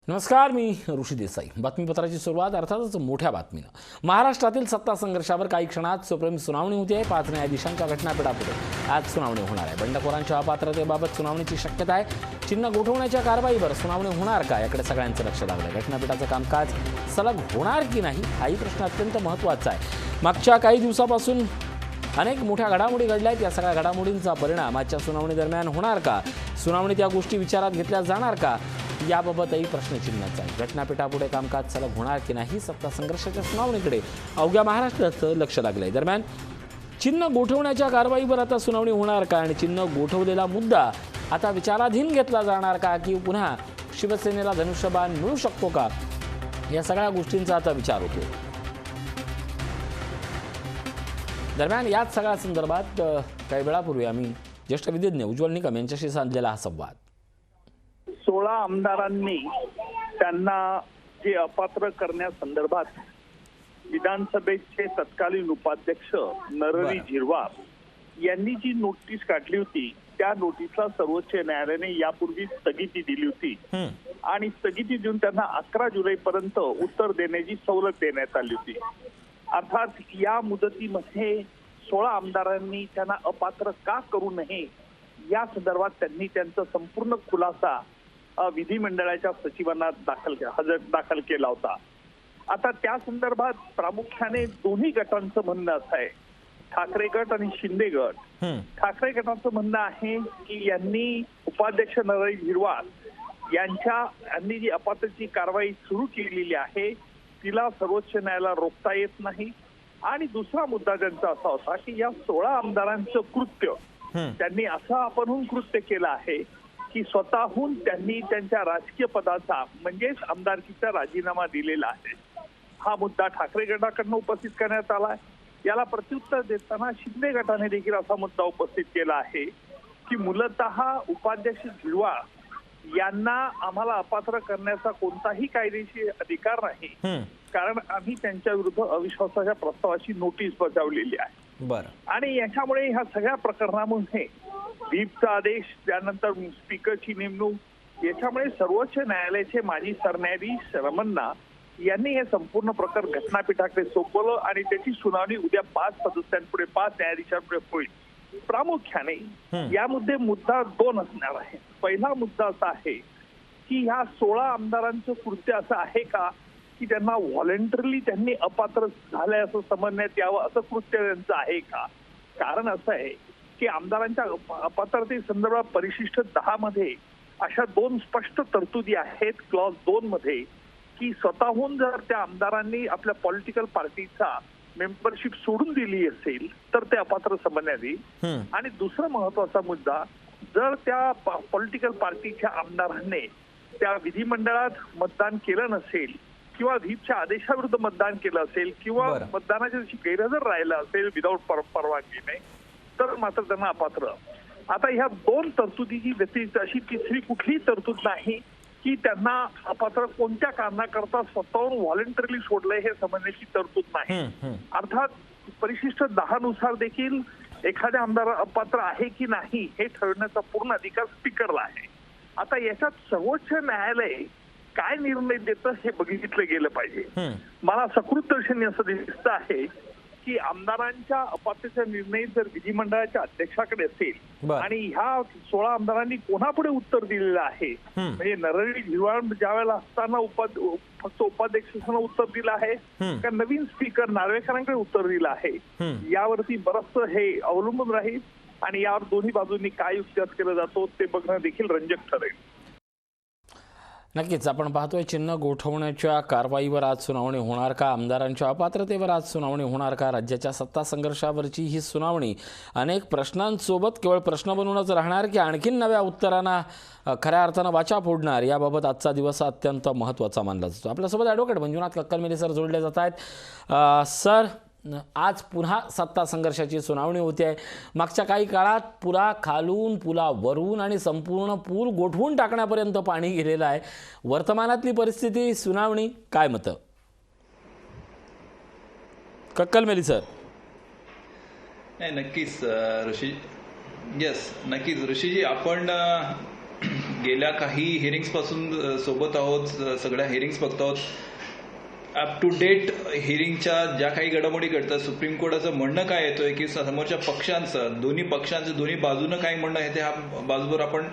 नमस्कार, मी ऋषी देसाई. बातमीपत्राची सुरुवात अर्थातच मोठ्या बातमीनं. महाराष्ट्रातील सत्ता संघर्षावर काही क्षणात सुप्रीम सुनावणी होती आहे. 5 न्यायाधीशांच्या घटनापीठापुढे आज सुनावणी होणार आहे. बंडखोरांच्या अपात्रतेबाबत सुनावणीची शक्यता आहे. चिन्ह गोठवण्याच्या कारवाईवर सुनावणी होणार का, याकडे सगळ्यांचं लक्ष लागलं. घटनापीठाचं कामकाज सलग होणार की नाही, हाही प्रश्न अत्यंत महत्त्वाचा आहे. मागच्या काही दिवसापासून अनेक मोठ्या घडामोडी घडल्या आहेत. या सगळ्या घडामोडींचा परिणाम आजच्या सुनावणी दरम्यान होणार का, सुनावणीत या गोष्टी विचारात घेतल्या जाणार का, याबाबतही प्रश्नचिन्हाच आहे. घटनापीठापुढे कामकाज सलग होणार की नाही, सत्ता संघर्षाच्या सुनावणीकडे अवघ्या महाराष्ट्राचं लक्ष लागलंय. दरम्यान चिन्ह गोठवण्याच्या कारवाईवर आता सुनावणी होणार का आणि चिन्ह गोठवलेला मुद्दा आता विचाराधीन घेतला जाणार का, की पुन्हा शिवसेनेला धनुष्यबाण मिळू शकतो का, या सगळ्या गोष्टींचा आता विचार होतो. दरम्यान याच सगळ्या संदर्भात काही वेळापूर्वी आम्ही ज्येष्ठ विधिज्ञ उज्ज्वल निकम यांच्याशी साधलेला हा संवाद. 16 आमदारांनी त्यांना जे अपात्र करण्यासंदर्भात विधानसभेचे तत्कालीन उपाध्यक्ष नरहरी झिरवाळ यांनी जी नोटीस काढली होती, त्या नोटीसला सर्वोच्च न्यायालयाने यापूर्वी स्थगिती दिली होती आणि स्थगिती देऊन त्यांना 11 जुलैपर्यंत उत्तर देण्याची सवलत देण्यात आली होती. अर्थात या मुदतीमध्ये 16 आमदारांनी त्यांना अपात्र का करू नये या संदर्भात त्यांनी त्यांचा संपूर्ण खुलासा विधिमंडळाच्या सचिवांना दाखल केला होता. आता त्या संदर्भात प्रामुख्याने दोन्ही गटांचं म्हणणं असं आहे, ठाकरे गट आणि शिंदे गट. ठाकरे गटाचं म्हणणं आहे की यांनी उपाध्यक्ष नरहरी झिरवाळ यांनी जी अपात्रची कारवाई सुरू केलेली आहे तिला सर्वोच्च न्यायालयाला रोखता येत नाही. आणि दुसरा मुद्दा त्यांचा असा होता की या 16 आमदारांचं कृत्य त्यांनी असं आपणहून कृत्य केलं आहे की स्वतःहून त्यांनी त्यांच्या राजकीय पदाचा म्हणजेच आमदारकीचा राजीनामा दिलेला आहे. हा मुद्दा ठाकरे गटाकडनं उपस्थित करण्यात आला. याला प्रत्युत्तर देताना शिंदे गटाने देखील असा मुद्दा उपस्थित केला आहे की मूलतः उपाध्यक्ष झिरवाळ यांना आम्हाला अपात्र करण्याचा कोणताही कायदेशीर अधिकार नाही, कारण आम्ही त्यांच्या विरुद्ध अविश्वासाच्या प्रस्तावाची नोटीस बजावलेली आहे. आणि याच्यामुळे ह्या सगळ्या प्रकरणामध्ये व्हीपचा आदेश, त्यानंतर स्पीकरची नेमणूक, याच्यामुळे सर्वोच्च न्यायालयाचे माजी सरन्यायाधीश रमन्ना यांनी हे संपूर्ण प्रकरण घटनापीठाकडे सोपवलं आणि त्याची सुनावणी उद्या 5 सदस्यांपुढे 5 न्यायाधीशांपुढे होईल. प्रामुख्याने यामध्ये मुद्दा 2 असणार आहे. पहिला मुद्दा असा आहे की ह्या 16 आमदारांचं कृत्य असं आहे का की त्यांना व्हॉलेंटरीली त्यांनी अपात्र झालंय असं समजण्यात यावं, असं कृत्य त्यांचं आहे का. कारण असं आहे की आमदारांच्या अपात्रते संदर्भात परिशिष्ट 10 मध्ये अशा 2 स्पष्ट तरतुदी आहेत. क्लॉज 2 मध्ये की स्वतःहून जर त्या आमदारांनी आपल्या पॉलिटिकल पार्टीचा मेंबरशिप सोडून दिली असेल तर ते अपात्र समजण्यात येईल. आणि दुसरा महत्वाचा मुद्दा, जर त्या पॉलिटिकल पार्टीच्या आमदारांनी त्या विधिमंडळात मतदान केलं नसेल किंवा व्हीपच्या आदेशाविरुद्ध मतदान केलं असेल किंवा मतदानाच्या दिवशी गैरहजर राहिलं असेल विदाऊट परवानगीने, तर मात्र त्यांना अपात्र. आता ह्या 2 तरतुदीची व्यतिरिक्त अशी तिसरी कुठलीही तरतूद नाही की त्यांना अपात्र कोणत्या कारणाकरता स्वतःहून व्हॉलेंटरीली सोडलंय हे समजण्याची तरतूद नाही. अर्थात परिशिष्ट 10 नुसार देखील एखाद्या आमदार अपात्र आहे की नाही हे ठरवण्याचा पूर्ण अधिकार स्पीकरला आहे. आता याच्यात सर्वोच्च न्यायालय काय निर्णय देतं हे बघितलं गेलं पाहिजे. मला सकृत दर्शनी असं दिसतं आहे की आमदारांच्या अपात्रतेचा निर्णय जर विधिमंडळाच्या अध्यक्षाकडे असेल आणि ह्या 16 आमदारांनी कोणापुढे उत्तर दिलेलं आहे, म्हणजे नरहरी झिरवाळ ज्या वेळेला असताना फक्त उपाध्यक्षांना उत्तर दिलं आहे का नवीन स्पीकर नार्वेकरांकडे उत्तर दिलं आहे, यावरती बरंचसं हे अवलंबून राहील. आणि यावर दोन्ही बाजूंनी काय युक्त्यास केला जातो ते बघणं देखील रंजक ठरेल. नक्कीच आपण पाहतोय, चिन्ह गोठवण्याच्या कारवाईवर आज सुनावणी होणार का, आमदारांच्या अपात्रतेवर आज सुनावणी होणार का, राज्याच्या सत्ता संघर्षावरची ही सुनावणी अनेक प्रश्नांसोबत केवळ प्रश्न बनवूनच राहणार की आणखीन नव्या उत्तरांना खऱ्या अर्थानं वाचा फोडणार, याबाबत आजचा दिवस अत्यंत महत्त्वाचा मानला जातो. आपल्यासोबत ॲडव्होकेट मंजुनाथ कक्कलमेली सर जोडले जात आहेत. सर, आज पुन्हा सत्ता संघर्षाची सुनावणी होते आहे. मागच्या काही काळात पुला खालून, पुलावरून आणि संपूर्ण पूल गोठवून टाकण्यापर्यंत पाणी गेलेलं आहे. वर्तमानातली परिस्थिती, सुनावणी, काय मतं? कक्कलमेली सर. नाही, नक्कीच ऋषी. नक्कीच ऋषीजी, आपण गेल्या काही हिअरिंग्स पासून सोबत आहोत, सगळ्या हिअरिंग्स बघतो आहोत. अप टू डेट हिअरिंगच्या ज्या काही घडामोडी घडतात, सुप्रीम कोर्टाचं म्हणणं काय येतोय की समोरच्या पक्षांचं, दोन्ही पक्षांचं, दोन्ही बाजूनं काय म्हणणं आहे ते ह्या बाजूवर आपण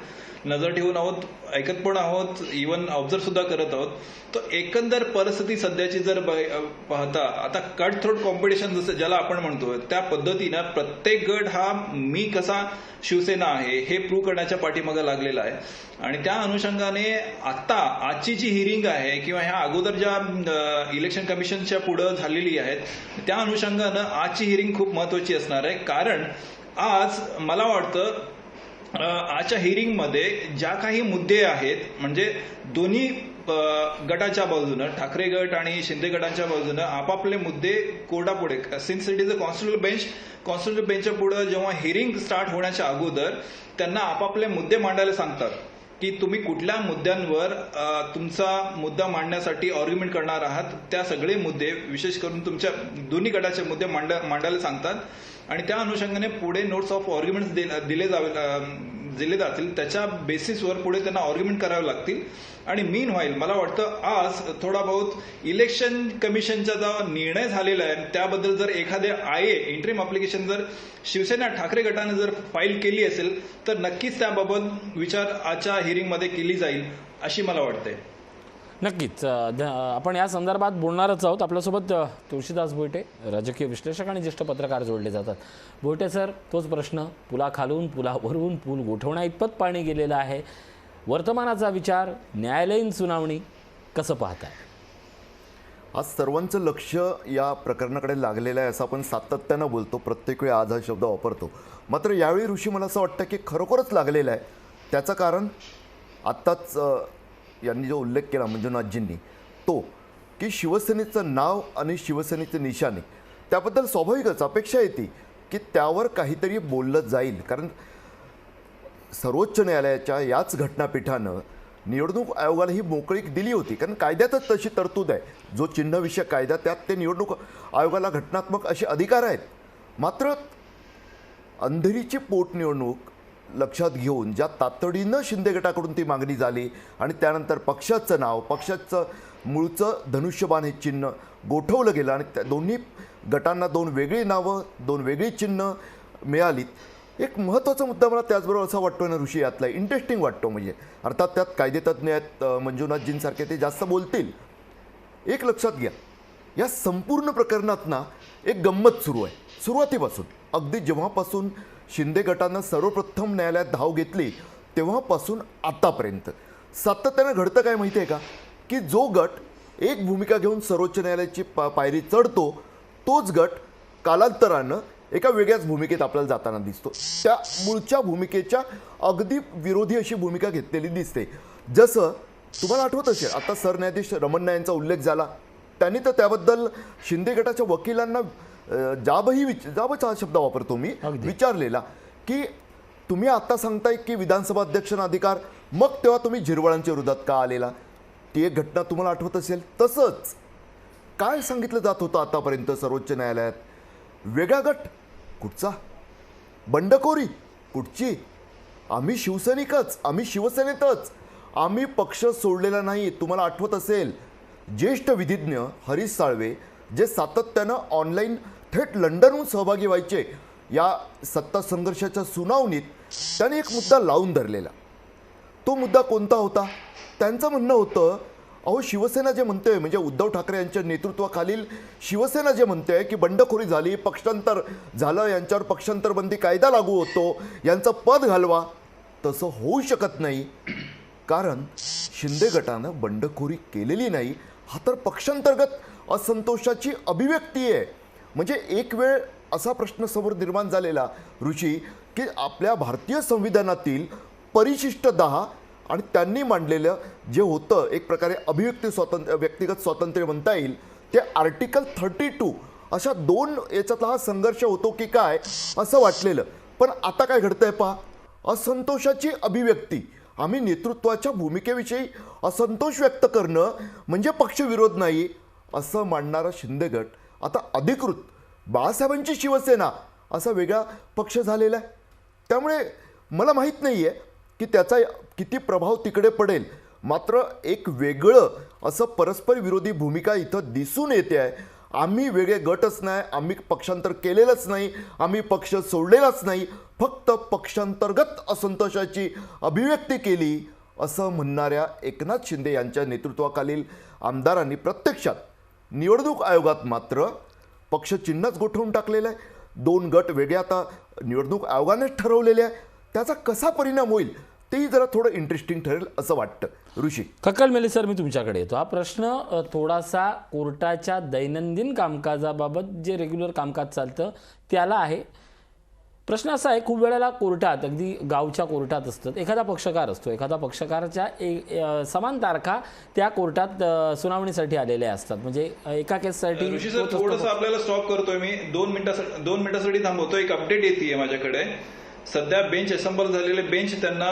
नजर ठेवून आहोत, ऐकत पण आहोत, इव्हन ऑब्झर्व सुद्धा करत आहोत. तर एकंदर परिस्थिती सध्याची जर पाहता, आता कट थ्रोट कॉम्पिटिशन जसं ज्याला आपण म्हणतो त्या पद्धतीनं प्रत्येक गट हा मी कसा शिवसेना आहे हे प्रूव्ह करण्याच्या पाठीमागे लागलेला आहे. आणि त्या अनुषंगाने आता आजची जी हिअरिंग आहे किंवा ह्या अगोदर ज्या इलेक्शन कमिशनच्या पुढं झालेली आहेत त्या अनुषंगानं आजची हिअरिंग खूप महत्वाची असणार आहे. कारण आज मला वाटतं आजच्या हिअरिंगमध्ये ज्या काही मुद्दे आहेत, म्हणजे दोन्ही गटाच्या बाजूनं, ठाकरे गट आणि शिंदे गटांच्या बाजूनं आपापले मुद्दे कोर्टापुढे, since it is a constitutional बेंचच्या पुढे जेव्हा हिअरिंग स्टार्ट होण्याच्या अगोदर त्यांना आपापले मुद्दे मांडायला सांगतात की तुम्ही कुठल्या मुद्द्यांवर तुमचा मुद्दा मांडण्यासाठी आर्ग्युमेंट करणार आहात. त्या सगळे मुद्दे विशेष करून तुमच्या दोन्ही गटाचे मुद्दे मांडायला सांगतात आणि त्या अनुषंगाने पुढे नोट्स ऑफ आर्ग्युमेंट्स दिले जातील. त्याच्या बेसिसवर पुढे त्यांना आर्ग्युमेंट करावे लागतील. आणि मीन व्हाईल मला वाटतं आज थोडा बहुत इलेक्शन कमिशनचा जो निर्णय झालेला आहे त्याबद्दल जर एखादे इंटरिम अप्लिकेशन जर शिवसेना ठाकरे गटाने जर फाईल केली असेल तर नक्कीच त्याबाबत विचार आजच्या हिअरिंगमध्ये केली जाईल अशी मला वाटते. नक्कीच आपण या संदर्भात बोलणारच आहोत. आपल्यासोबत तुळशीदास भोईटे, राजकीय विश्लेषक आणि ज्येष्ठ पत्रकार जोडले जातात. भोईटे सर, तोच प्रश्न, पुलाखालून पुलावरून पूल गोठवण्या इतपत पाणी गेलेलं आहे. वर्तमानाचा विचार, न्यायालयीन सुनावणी कसं पाहताय? आज सर्वांचं लक्ष या प्रकरणाकडे लागलेलं आहे असं आपण सातत्यानं बोलतो, प्रत्येक वेळी आज हा शब्द वापरतो. मात्र यावेळी ऋषी मला असं वाटतं की खरोखरच लागलेलं आहे. त्याचं कारण आत्ताच यांनी जो उल्लेख केला मंजुनाथजींनी, तो की शिवसेनेचं नाव आणि शिवसेनेचे निशाणे, त्याबद्दल स्वाभाविकच अपेक्षा येते की त्यावर काहीतरी बोललं जाईल. कारण सर्वोच्च न्यायालयाच्या याच घटनापीठानं निवडणूक आयोगाला ही मोकळीक दिली होती. कारण कायद्यातच तशी तरतूद आहे, जो चिन्हविषयक कायदा, त्यात ते निवडणूक आयोगाला घटनात्मक असे अधिकार आहेत. मात्र अंधेरीची पोटनिवडणूक लक्षात घेऊन ज्या तातडीनं शिंदे गटाकडून ती मागणी झाली आणि त्यानंतर पक्षाचं नाव, पक्षाचं मूळचं धनुष्यबाण हे चिन्ह गोठवलं गेलं आणि त्या दोन्ही गटांना दोन वेगळी नावं, दोन वेगळी चिन्ह मिळालीत. एक महत्त्वाचा मुद्दा मला त्याचबरोबर असा वाटतो ना ऋषी, यातला इंटरेस्टिंग वाटतो. म्हणजे अर्थात त्यात कायदेतज्ञ आहेत, मंजुनाथजींसारखे, ते जास्त बोलतील. एक लक्षात घ्या, या संपूर्ण प्रकरणात ना एक गंमत सुरू आहे सुरुवातीपासून. अगदी जेव्हापासून शिंदे गटानं सर्वप्रथम न्यायालयात धाव घेतली तेव्हापासून आतापर्यंत सातत्यानं घडतं काय माहिती आहे का, की जो गट एक भूमिका घेऊन सर्वोच्च न्यायालयाची पायरी चढतो तोच गट कालांतरानं एका वेगळ्याच भूमिकेत आपल्याला जाताना दिसतो. त्या मूळच्या भूमिकेच्या अगदी विरोधी अशी भूमिका घेतलेली दिसते. जसं तुम्हाला आठवत असेल, आता सरन्यायाधीश रमण्णा यांचा उल्लेख झाला, त्यांनी तर त्याबद्दल शिंदे गटाच्या वकिलांना जाबचा शब्द वापरतो मी, विचारलेला की तुम्ही आता सांगताय की विधानसभा अध्यक्षांना अधिकार, मग तेव्हा तुम्ही झिरवाळांच्या विरोधात का आलेला? ती एक घटना तुम्हाला आठवत असेल. तसंच काय सांगितलं जात होतं आतापर्यंत सर्वोच्च न्यायालयात? वेगळा गट कुठचा, बंडखोरी कुठची, आम्ही शिवसैनिकच, आम्ही शिवसेनेतच, आम्ही पक्ष सोडलेला नाही. तुम्हाला आठवत असेल ज्येष्ठ विधिज्ञ हरीश साळवे जे सातत्यानं ऑनलाईन थेट लंडनहून सहभागी व्हायचे या सत्ता संघर्षाच्या सुनावणीत, त्यांनी एक मुद्दा लावून धरलेला. तो मुद्दा कोणता होता? त्यांचं म्हणणं होतं, अहो शिवसेना जे म्हणते, म्हणजे उद्धव ठाकरे यांच्या नेतृत्वाखालील शिवसेना जे म्हणते की बंडखोरी झाली, पक्षांतर झालं, यांच्यावर पक्षांतरबंदी कायदा लागू होतो, यांचं पद घालवा, तसं होऊ शकत नाही. कारण शिंदे गटानं बंडखोरी केलेली नाही, हा तर पक्षांतर्गत असंतोषाची अभिव्यक्ती आहे. म्हणजे एक वेळ असा प्रश्न समोर निर्माण झालेला ऋषी, की आपल्या भारतीय संविधानातील परिशिष्ट 10 आणि त्यांनी मांडलेलं जे होतं एक प्रकारे अभिव्यक्ती स्वातंत्र्य, व्यक्तिगत स्वातंत्र्य म्हणता येईल, ते आर्टिकल 32, अशा दोन याच्यातला हा संघर्ष होतो की काय असं वाटलेलं. पण आता काय घडतंय पहा, असंतोषाची अभिव्यक्ती, आम्ही नेतृत्वाच्या भूमिकेविषयी असंतोष व्यक्त करणं म्हणजे पक्षविरोध नाही असं मांडणारा शिंदे गट आता अधिकृत बाळासाहेबांची शिवसेना असा वेगळा पक्ष झालेला आहे. त्यामुळे मला माहीत नाही आहे की त्याचा किती प्रभाव तिकडे पडेल. मात्र एक वेगळं असं परस्पर विरोधी भूमिका इथं दिसून येते आहे. आम्ही वेगळे गटच नाही, आम्ही पक्षांतर केलेलंच नाही, आम्ही पक्ष सोडलेलाच नाही, फक्त पक्षांतर्गत असंतोषाची अभिव्यक्ती केली असं म्हणणाऱ्या एकनाथ शिंदे यांच्या नेतृत्वाखालील आमदारांनी प्रत्यक्षात निवडणूक आयोगात मात्र पक्ष चिन्हच गोठवून टाकलेलं आहे. 2 गट वेगळे आता निवडणूक आयोगानेच ठरवलेले आहे. त्याचा कसा परिणाम होईल तेही जरा थोडं इंटरेस्टिंग ठरेल असं वाटतं. ऋषी खक्कल मेले सर, मी तुमच्याकडे येतो. हा प्रश्न थोडासा कोर्टाच्या दैनंदिन कामकाजाबाबत जे रेग्युलर कामकाज चालतं त्याला आहे. प्रश्न असा आहे, खूप वेळेला कोर्टात, अगदी गावच्या कोर्टात असतात, एखादा पक्षकार असतो, एखादा पक्षकाराच्या समान तारखा त्या कोर्टात सुनावणीसाठी आलेल्या असतात. म्हणजे एका केससाठी ऋषी सर, थोडंसं आपल्याला स्टॉप करतोय मी. 2 मिनिटासाठी थांबवतो. एक अपडेट येते माझ्याकडे. सध्या बेंच असेंबल झालेले बेंच त्यांना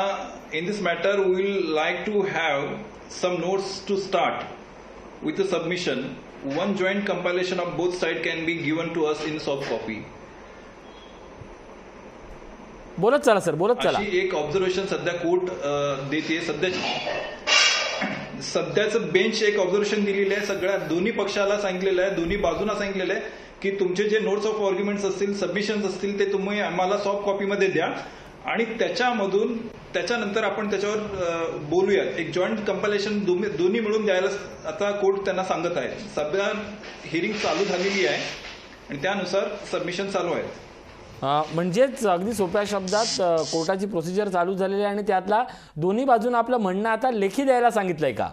in this matter we will like to have some notes to start with a submission. One joint compilation of both side can be given to us in soft copy. बोलत चला sir, बोलत चला. अशी एक observation सध्या court देते. सध्याचं bench एक ऑब्झर्वेशन दिलेली आहे. सगळ्या दोन्ही पक्षाला सांगितलेलं आहे, दोन्ही बाजूंना सांगितलेलं आहे की तुमचे जे नोट्स ऑफ आर्ग्युमेंट्स असतील, सबमिशन्स असतील, ते तुम्ही आम्हाला सॉफ्ट कॉपीमध्ये द्या आणि त्याच्यानंतर आपण त्याच्यावर बोलूयात. एक जॉईंट कंपायलेशन दोन्ही मिळून द्यायला आता कोर्ट त्यांना सांगत आहे. सध्या हिअरिंग चालू झालेली आहे आणि त्यानुसार सबमिशन चालू आहे. म्हणजेच अगदी सोप्या शब्दात कोर्टाची प्रोसिजर चालू झालेली आहे आणि त्यातला दोन्ही बाजूंना आपलं म्हणणं आता लेखी द्यायला सांगितलंय का?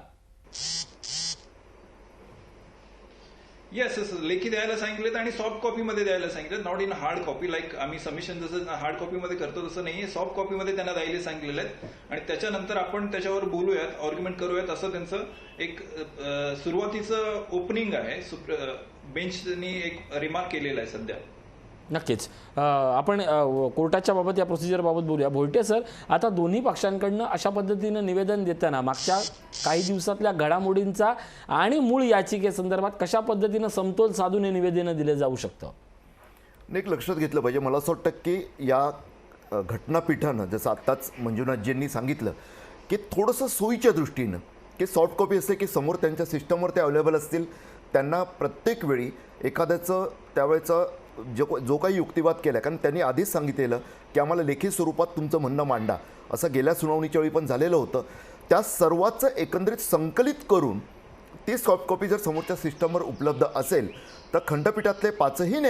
येस, लेखी द्यायला सांगितलेत आणि सॉफ्ट कॉपीमध्ये द्यायला सांगितलं. Not in hard copy, like आम्ही सबमिशन जसं हार्ड कॉपीमध्ये करतो तसं नाही, सॉफ्ट कॉपीमध्ये त्यांना द्यायला सांगितलेलं आहे आणि त्याच्यानंतर आपण त्याच्यावर बोलूयात, आर्ग्युमेंट करूयात, असं त्यांचं एक सुरुवातीचं ओपनिंग आहे. बेंचनी एक रिमार्क केलेला आहे सध्या. नक्कीच आपण कोर्टाच्या बाबत या प्रोसिजरबाबत बोलूया. भोईटे सर, आता दोन्ही पक्षांकडनं अशा पद्धतीनं निवेदन देताना मागच्या काही दिवसातल्या घडामोडींचा आणि मूळ याचिकेसंदर्भात कशा पद्धतीनं समतोल साधून हे निवेदनं दिले जाऊ शकतं? एक लक्षात घेतलं पाहिजे. मला असं वाटतं की या घटनापीठानं जसं आत्ताच मंजुनाथजींनी सांगितलं की थोडंसं सोयीच्या दृष्टीनं की सॉफ्ट कॉपी असते की समोर त्यांच्या सिस्टमवर ते अवेलेबल असतील, त्यांना प्रत्येक वेळी एखाद्याचं त्यावेळेचं जो काही युक्तिवाद केला, कारण त्यांनी आधीच सांगितलेलं की आम्हाला लेखी स्वरूपात तुमचं म्हणणं मांडा, असं गेल्या सुनावणीच्या वेळी पण झालेलं होतं. त्या सर्वाचं एकंदरीत संकलित करून ती सॉफ्ट कॉपी जर समोरच्या सिस्टमवर उपलब्ध असेल तर खंडपीठातले 5ही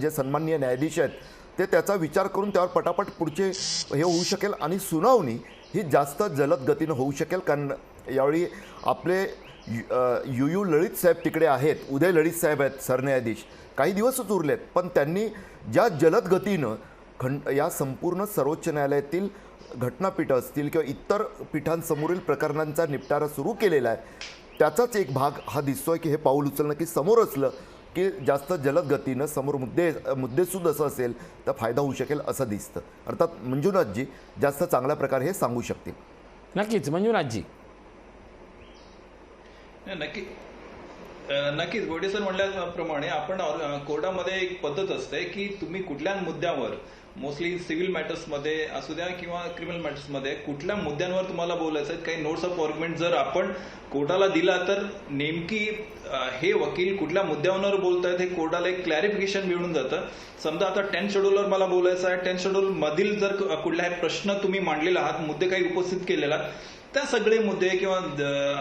जे सन्माननीय न्यायाधीश आहेत ते त्याचा विचार करून त्यावर पटापट पुढचे हे होऊ शकेल आणि सुनावणी ही जास्त जलद गतीनं होऊ शकेल. कारण यावेळी आपले यू ललित साहेब तिकडे आहेत, उदय ललित साहेब आहेत सरन्यायाधीश, काही दिवसच उरलेत, पण त्यांनी ज्या जलद गतीनं या संपूर्ण सर्वोच्च न्यायालयातील घटनापीठं असतील किंवा इतर पीठांसमोरील प्रकरणांचा निपटारा सुरू केलेला आहे, त्याचाच एक भाग हा दिसतोय की हे पाऊल उचलणं की समोर असलं की जास्त जलद गतीनं समोर मुद्देसूद असं असेल तर फायदा होऊ शकेल असं दिसतं. अर्थात मंजुनाथजी जास्त चांगल्या प्रकारे हे सांगू शकतील. नक्कीच मंजुनाथजी. नक्कीच भोईटे सर म्हणल्याप्रमाणे आपण कोर्टामध्ये एक पद्धत असते की तुम्ही कुठल्या मुद्द्यावर, मोस्टली सिव्हिल मॅटर्समध्ये असू द्या किंवा क्रिमिनल मॅटर्समध्ये, कुठल्या मुद्द्यांवर तुम्हाला बोलायचं आहे, काही नोट्स ऑफ आर्ग्युमेंट जर आपण कोर्टाला दिला तर नेमकी हे वकील कुठल्या मुद्द्यांवर बोलतायत हे कोर्टाला एक क्लॅरिफिकेशन मिळून जातं. समजा आता 10 शेड्यूलवर मला बोलायचं आहे, 10 शेड्यूल मधील जर कुठलाही प्रश्न तुम्ही मांडलेला आहात, मुद्दे काही उपस्थित केलेला आहात, त्या सगळे मुद्दे किंवा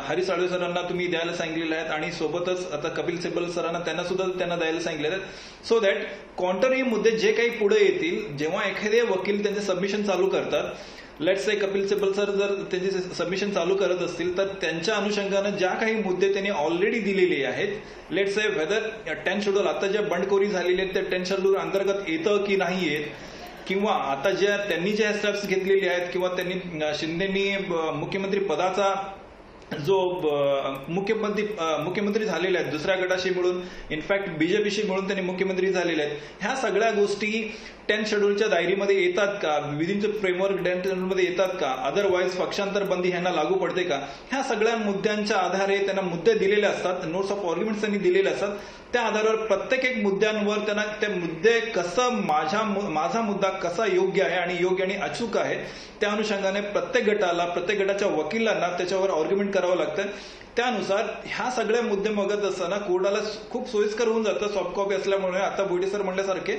हरी साळवे सरांना तुम्ही द्यायला सांगितलेले आहेत आणि सोबतच आता कपिल सिब्बल सरांना त्यांना द्यायला सांगितलेले आहेत. सो दॅट कॉन्ट्ररी मुद्दे जे काही पुढे येतील, जेव्हा एखादे वकील त्यांचे सबमिशन चालू करतात, let's say Kapil Sibal sir जर त्यांचे सबमिशन चालू करत असतील तर त्यांच्या अनुषंगानं ज्या काही मुद्दे त्यांनी ऑलरेडी दिलेले आहेत, लेट्स से वेदर 10 शेड्यूल आता ज्या बंडखोरी झालेली आहेत त्या 10 शेड्यूल अंतर्गत येतं की नाही येत, किंवा आता त्यांनी ज्या स्टेप्स घेतलेले आहेत किंवा त्यांनी शिंदेनी मुख्यमंत्री पदाचा जो मुख्यमंत्री झालेले आहेत दुसऱ्या गटाशी मिळून, इनफॅक्ट बीजेपीशी मिळून त्यांनी मुख्यमंत्री झालेले आहेत, ह्या सगळ्या गोष्टी 10th शेड्यूलच्या दायरीमध्ये येतात का, विदिन द फ्रेमवर्क 10th शेड्यूलमध्ये येतात का, अदरवाईज पक्षांतर बंदी ह्यांना लागू पडते का, ह्या सगळ्या मुद्द्यांच्या आधारे त्यांना मुद्दे दिलेले असतात, नोट्स ऑफ आर्ग्युमेंट्स त्यांनी दिलेले असतात. त्या आधारावर प्रत्येक एक मुद्द्यांवर त्यांना ते मुद्दे कसं माझा मुद्दा कसा योग्य आहे आणि योग्य आणि अचूक आहे त्या अनुषंगाने प्रत्येक गटाच्या वकिलांना त्याच्यावर आर्ग्युमेंट करावं लागतं. त्यानुसार ह्या सगळे मुद्दे बघत असताना कोर्टाला खूप सोयीस्कर होऊन जातं सॉफ्ट कॉपी असल्यामुळे. आता बोडे सर म्हणल्यासारखे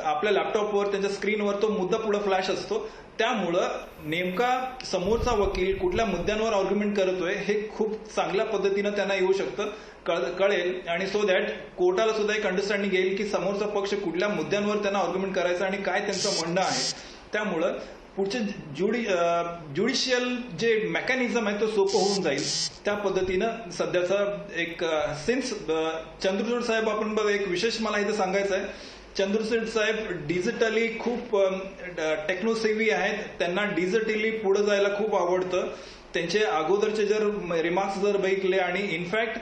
आपल्या लॅपटॉपवर त्यांच्या स्क्रीनवर तो मुद्दा पुढे फ्लॅश असतो, त्यामुळं नेमका समोरचा वकील कुठल्या मुद्द्यांवर आर्ग्युमेंट करतोय हे खूप चांगल्या पद्धतीनं त्यांना येऊ शकतं, कळेल, आणि सो दॅट कोर्टाला सुद्धा एक अंडरस्टँडिंग येईल की समोरचा पक्ष कुठल्या मुद्द्यांवर त्यांना आर्ग्युमेंट करायचं आणि काय त्यांचं म्हणणं आहे. त्यामुळं पुढचे ज्युडिशियल जे मेकॅनिझम आहे तो सोपं होऊन जाईल. त्या पद्धतीनं सध्याचा एक सिन्स चंद्रचूड साहेब, आपण एक विशेष मला इथं सांगायचं आहे, चंद्रचूड साहेब डिजिटली खूप टेक्नोसेव्ही आहेत, त्यांना डिजिटली पुढे जायला खूप आवडतं. त्यांचे अगोदरचे जर रिमार्क्स जर बघितले आणि इनफॅक्ट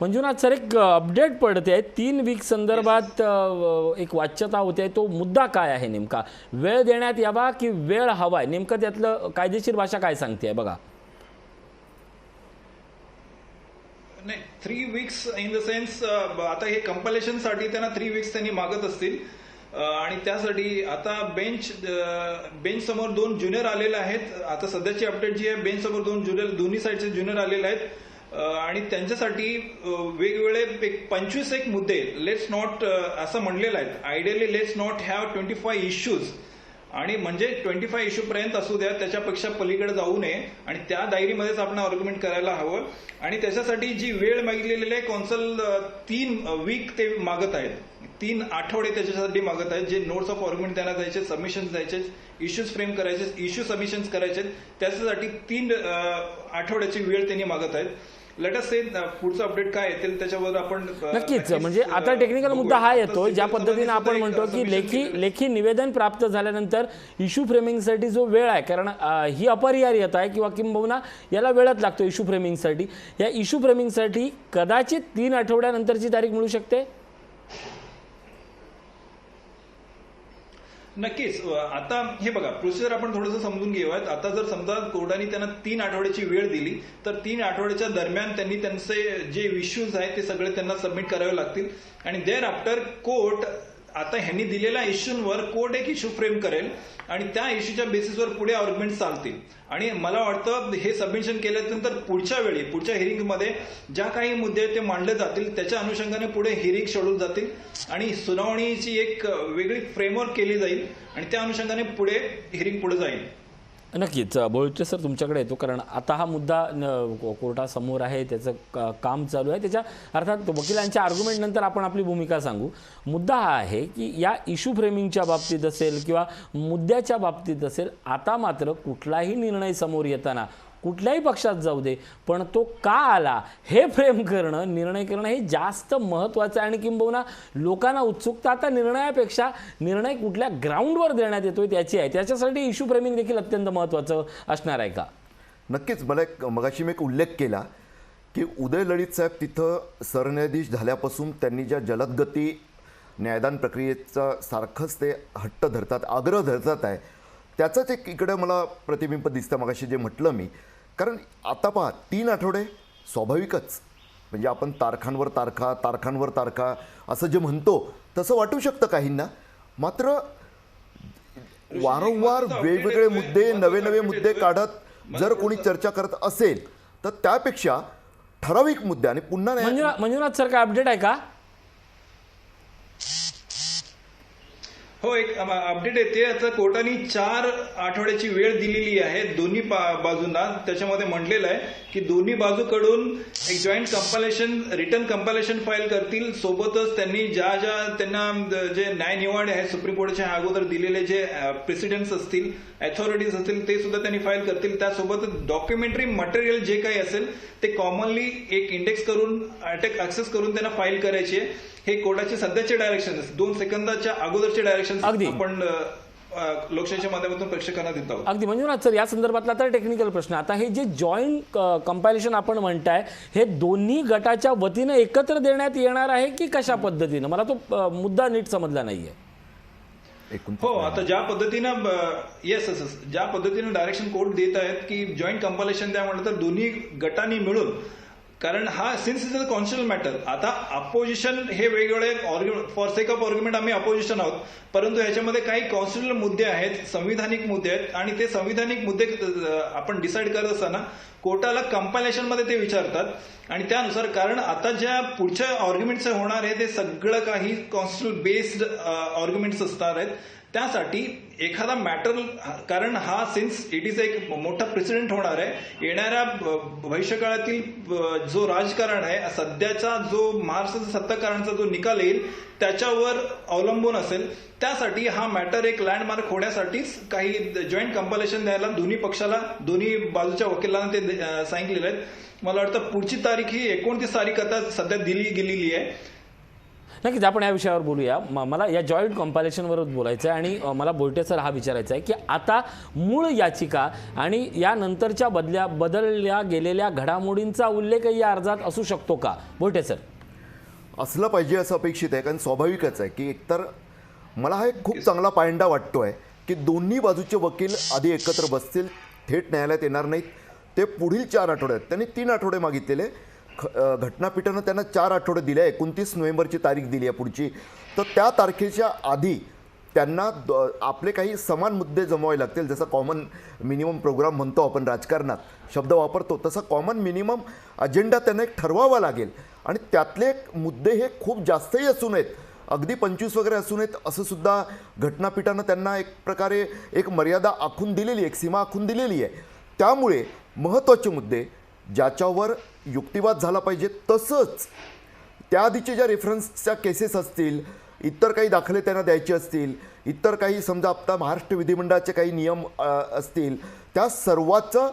मंजुनाथ सर एक अपडेट पडते आहे 3 वीक संदर्भात एक वाच्यता होते, तो मुद्दा काय आहे नेमका, वेळ देण्यात यावा की वेळ हवाय, नेमकं त्यातलं कायदेशीर भाषा काय सांगते बघा. नाही, 3 वीक्स इन द सेन्स आता हे कंपलेशनसाठी त्यांना 3 वीक्स त्यांनी मागत असतील आणि त्यासाठी आता बेंच समोर 2 ज्युनियर आलेले आहेत. आता सध्याची अपडेट जी आहे बेंच समोर 2 ज्युनियर, दोन्ही साईडचे ज्युनियर आलेले आहेत आणि त्यांच्यासाठी वेगवेगळे 25 मुद्दे लेट्स नॉट असं म्हणलेलं आहे. Ideally let's not have 25 issues, आणि म्हणजे 25 इश्यू पर्यंत असू द्या, त्याच्यापेक्षा पलीकडे जाऊ नये आणि त्या दायरीमध्येच आपण आर्ग्युमेंट करायला हवं. आणि त्याच्यासाठी जी वेळ मागितलेली आहे कौन्सिल 3 वीक ते मागत आहेत, 3 आठवडे त्याच्यासाठी मागत आहेत. जे नोट्स ऑफ आर्ग्युमेंट त्यांना द्यायचे, सबमिशन्स द्यायचे, इश्यूज फ्रेम करायचे, इश्यू सबमिशन्स करायचे, त्याच्यासाठी 3 आठवड्याची वेळ त्यांनी मागत आहेत. लेट अस से पुढचं अपडेट काय येतील त्याच्यावर आपण नक्कीच, म्हणजे आता टेक्निकल मुद्दा हा येतो ज्या पद्धतीने आपण म्हणतो की लेखी निवेदन प्राप्त झाल्यानंतर इश्यू फ्रेमिंगसाठी जो वेळ आहे, कारण ही अपरिहार्यता आहे किंवा किंबहुना याला वेळच लागतो इश्यू फ्रेमिंगसाठी, या इश्यू फ्रेमिंगसाठी कदाचित 3 आठवड्यानंतरची तारीख मिळू शकते. नक्कीच. आता हे बघा, प्रोसिजर आपण थोडंसं समजून घेऊयात. आता जर समजा कोर्टाने त्यांना 3 आठवड्याची वेळ दिली तर 3 आठवड्याच्या दरम्यान त्यांनी त्यांचे जे इश्यूज आहेत ते सगळे त्यांना सबमिट करावे लागतील आणि देअर आफ्टर कोर्ट आता ह्यांनी दिलेल्या इश्यूंवर कोर्ट एक इश्यू फ्रेम करेल आणि त्या इश्यूच्या बेसिसवर पुढे आर्ग्युमेंट चालतील. आणि मला वाटतं हे सबमिशन केल्यानंतर पुढच्या हिअरिंगमध्ये ज्या काही मुद्दे ते मांडले जातील त्याच्या अनुषंगाने पुढे हिअरिंग शेड्यूल जातील आणि सुनावणीची एक वेगळी फ्रेमवर्क केली जाईल आणि त्या अनुषंगाने पुढे हिअरिंग पुढे जाईल. नक्कीच बोलते सर तुमच्याकडे येतो, कारण आता हा मुद्दा कोर्टासमोर आहे, त्याचं काम चालू आहे, त्याच्या अर्थात वकिलांच्या आर्ग्युमेंटनंतर आपण आपली भूमिका सांगू. मुद्दा हा आहे की या इश्यू फ्रेमिंगच्या बाबतीत असेल किंवा मुद्द्याच्या बाबतीत असेल, आता मात्र कुठलाही निर्णय समोर येताना कुठल्याही पक्षात जाऊ दे पण तो का आला हे फ्रेम करणं, निर्णय करणं हे जास्त महत्त्वाचं आहे. आणि किंबहुना लोकांना उत्सुकता आता निर्णयापेक्षा निर्णय कुठल्या ग्राउंडवर देण्यात येतोय त्याची आहे, त्याच्यासाठी इश्यू फ्रेमिंग देखील अत्यंत महत्त्वाचं असणार आहे का. नक्कीच. मला मगाशी मी एक उल्लेख केला की उदय ललित साहेब तिथं सरन्यायाधीश झाल्यापासून त्यांनी ज्या जलदगती न्यायदान प्रक्रियेचा सारखंच ते हट्ट धरतात, आग्रह धरतात आहे, त्याचंच एक इकडे मला प्रतिबिंब दिसतं मगाशी जे म्हटलं मी. कारण आता पहा 3 आठवडे स्वाभाविकच, म्हणजे आपण तारखांवर तारखा असं जे म्हणतो तसं वाटू शकतं काहींना, मात्र वारंवार वेगवेगळे मुद्दे नवे मुद्दे काढत जर कोणी चर्चा करत असेल तर त्यापेक्षा ठराविक मुद्दे आणि पुन्हा मंजुनाथ सर काय अपडेट आहे का. हो, एक अपडेट येते. आता कोर्टाने 4 आठवड्याची वेळ दिलेली आहे दोन्ही बाजूंना. त्याच्यामध्ये म्हटलेलं आहे की दोन्ही बाजूकडून एक joint compilation, return compilation file करतील. सोबतच त्यांनी त्यांना जे न्यायनिवाडे आहेत सुप्रीम कोर्टाच्या अगोदर दिलेले जे प्रेसिडेंट्स असतील, अथॉरिटीज असतील, ते सुद्धा त्यांनी फाईल करतील. त्यासोबतच डॉक्युमेंटरी मटेरियल जे काही असेल ते कॉमनली एक इंडेक्स करून ऍक्सेस करून त्यांना फाईल करायची आहे. हे कोर्टाचे सध्याचे डायरेक्शन 2 सेकंदाच्या अगोदरचे डायरेक्शन आपण लोकशाहीच्या माध्यमातून प्रेक्षकांना देत आहोत. अगदी मंजुनाथ सर, या संदर्भातला तर टेक्निकल प्रश्न, आता हे जे जॉईंट कंपायलेशन आपण म्हणताय हे दोन्ही गटाच्या वतीनं एकत्र देण्यात येणार आहे की कशा पद्धतीनं? मला तो मुद्दा नीट समजला नाहीये. हो, आता ज्या पद्धतीनं येस ज्या पद्धतीनं डायरेक्शन कोर्ट देत आहेत की जॉईंट कंपायलेशन द्या म्हटलं तर दोन्ही गटांनी मिळून, कारण हा since is a constitutional matter. आता अपोजिशन हे वेगवेगळे फॉर सेक ऑफ आर्ग्युमेंट आम्ही अपोजिशन आहोत, परंतु ह्याच्यामध्ये काही कॉन्स्टिट्युशनल मुद्दे आहेत, संविधानिक मुद्दे आहेत आणि ते संविधानिक मुद्दे आपण डिसाईड करत असताना कोर्टाला कंपायलेशन मध्ये ते विचारतात आणि त्यानुसार, कारण आता ज्या पुढच्या आर्ग्युमेंट्स होणार आहे ते सगळं काही कॉन्स्टिट्युशनल बेस्ड आर्ग्युमेंट्स असणार आहेत. त्यासाठी एखादा मॅटर, कारण हा सिन्स इट इज एक मोठा प्रेसिडेंट होणार आहे, येणाऱ्या भविष्यकाळातील जो राजकारण आहे, सध्याचा जो महाराष्ट्राचा सत्ताकारणचा जो निकाल येईल त्याच्यावर अवलंबून असेल. त्यासाठी हा मॅटर एक लँडमार्क होण्यासाठीच काही जॉईंट कंपायलेशन द्यायला दोन्ही पक्षाला, दोन्ही बाजूच्या वकिलांना ते सांगितलेलं आहे. मला वाटतं पुढची तारीख ही 29 तारीख आता सध्या दिली गेलेली आहे. नक्कीच आपण या विषयावर बोलूया. मला या जॉईंट कंपायलेशनवरच बोलायचं आहे आणि मला बोलटे सर हा विचारायचा आहे की आता मूळ याचिका आणि यानंतरच्या बदलल्या गेलेल्या घडामोडींचा उल्लेखही या अर्जात असू शकतो का? बोलटे सर. असलं पाहिजे असं अपेक्षित आहे, कारण स्वाभाविकच आहे की एकतर मला हा एक खूप चांगला पायंडा वाटतोय की दोन्ही बाजूचे वकील आधी एकत्र बसतील, थेट न्यायालयात येणार नाहीत. ते पुढील 4 आठवड्यात, त्यांनी 3 आठवडे मागितलेले, घटनापीठानं त्यांना 4 आठवडे दिले, 29 नोव्हेंबरची तारीख दिली आहे पुढची. तर त्या तारखेच्या आधी त्यांना आपले काही समान मुद्दे जमवावे लागतील. जसं कॉमन मिनिमम प्रोग्राम म्हणतो आपण राजकारणात, शब्द वापरतो, तसं कॉमन मिनिमम अजेंडा त्यांना एक ठरवावा लागेल आणि त्यातले मुद्दे हे खूप जास्तही असू नयेत, अगदी 25 वगैरे असू नयेत, असं सुद्धा घटनापीठानं त्यांना एक प्रकारे एक मर्यादा आखून दिलेली, एक सीमा आखून दिलेली आहे. त्यामुळे महत्त्वाचे मुद्दे ज्याच्यावर युक्तिवाद झाला पाहिजे, तसंच त्याआधीचे ज्या रेफरन्सच्या केसेस असतील, इतर काही दाखले त्यांना द्यायचे असतील, इतर काही समजा आता महाराष्ट्र विधिमंडळाचे काही नियम असतील, त्या सर्वाचं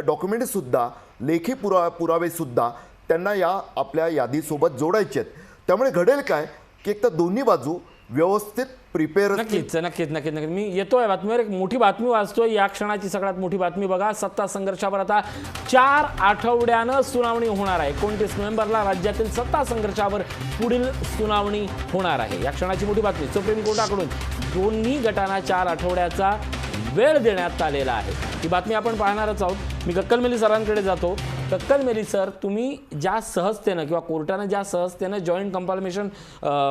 डॉक्युमेंटसुद्धा, लेखी पुरावेसुद्धा त्यांना या आपल्या यादीसोबत जोडायचे आहेत. त्यामुळे घडेल काय की एक तर दोन्ही बाजू व्यवस्थित प्रिपेअर. नक्कीच नक्कीच नक्कीच नक्कीच मी येतोय बातमीवर. एक मोठी बातमी वाचतोय, या क्षणाची सगळ्यात मोठी बातमी बघा. सत्ता संघर्षावर आता 4 आठवड्यानं सुनावणी होणार आहे. 29 नोव्हेंबरला राज्यातील सत्ता संघर्षावर पुढील सुनावणी होणार आहे. या क्षणाची मोठी बातमी. सुप्रीम कोर्टाकडून दोन्ही गटांना 4 आठवड्याचा वेळ देण्यात आलेला आहे. ही बातमी आपण पाहणारच आहोत. मी कक्कलमेली सरांकडे जातो. कक्कलमेली सर, तुम्ही ज्या सहजतेनं किंवा कोर्टानं ज्या सहजतेनं जॉईंट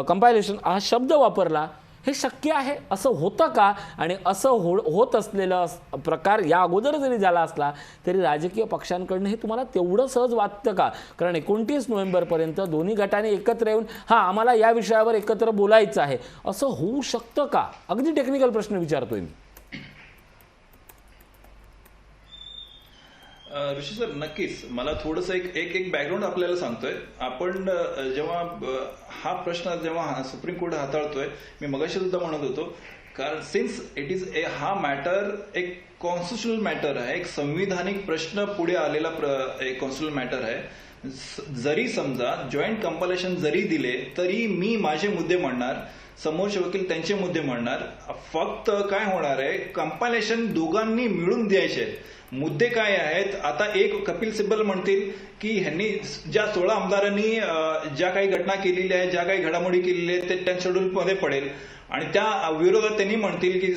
कंपायलेशन हा शब्द वापरला, हे शक्य आहे असं होतं का? आणि असं होत असलेलं प्रकार या अगोदर जरी झाला असला तरी राजकीय पक्षांकडनं हे तुम्हाला तेवढं सहज वाटतं का? कारण 29 नोव्हेंबरपर्यंत दोन्ही गटाने एकत्र येऊन आम्हाला या विषयावर एकत्र बोलायचं आहे असं होऊ शकतं का? अगदी टेक्निकल प्रश्न विचारतोय मी. ऋषी सर, नक्कीच मला थोडंसं एक बॅकग्राऊंड आपल्याला सांगतोय. आपण जेव्हा हा प्रश्न जेव्हा सुप्रीम कोर्ट हाताळतोय, मी मगाशी सुद्धा म्हणत होतो, कारण सिन्स इट इज हा मॅटर एक कॉन्स्टिट्युशनल मॅटर आहे, एक संविधानिक प्रश्न पुढे आलेला एक कॉन्स्टिट्युशनल मॅटर आहे. जरी समजा जॉईंट कंपायलेशन जरी दिले तरी मी माझे मुद्दे मांडणार, समोरचे वकील त्यांचे मुद्दे मांडणार. फक्त काय होणार आहे, कंपायलेशन दोघांनी मिळून द्यायचे. मुद्दे काय आहेत? आता एक कपिल सिब्बल म्हणतील की ह्यांनी ज्या 16 आमदारांनी ज्या काही घटना केलेल्या आहेत, ज्या काही घडामोडी केलेल्या आहेत, ते त्या शेड्यूलमध्ये पडेल आणि त्या विरोधात त्यांनी म्हणतील की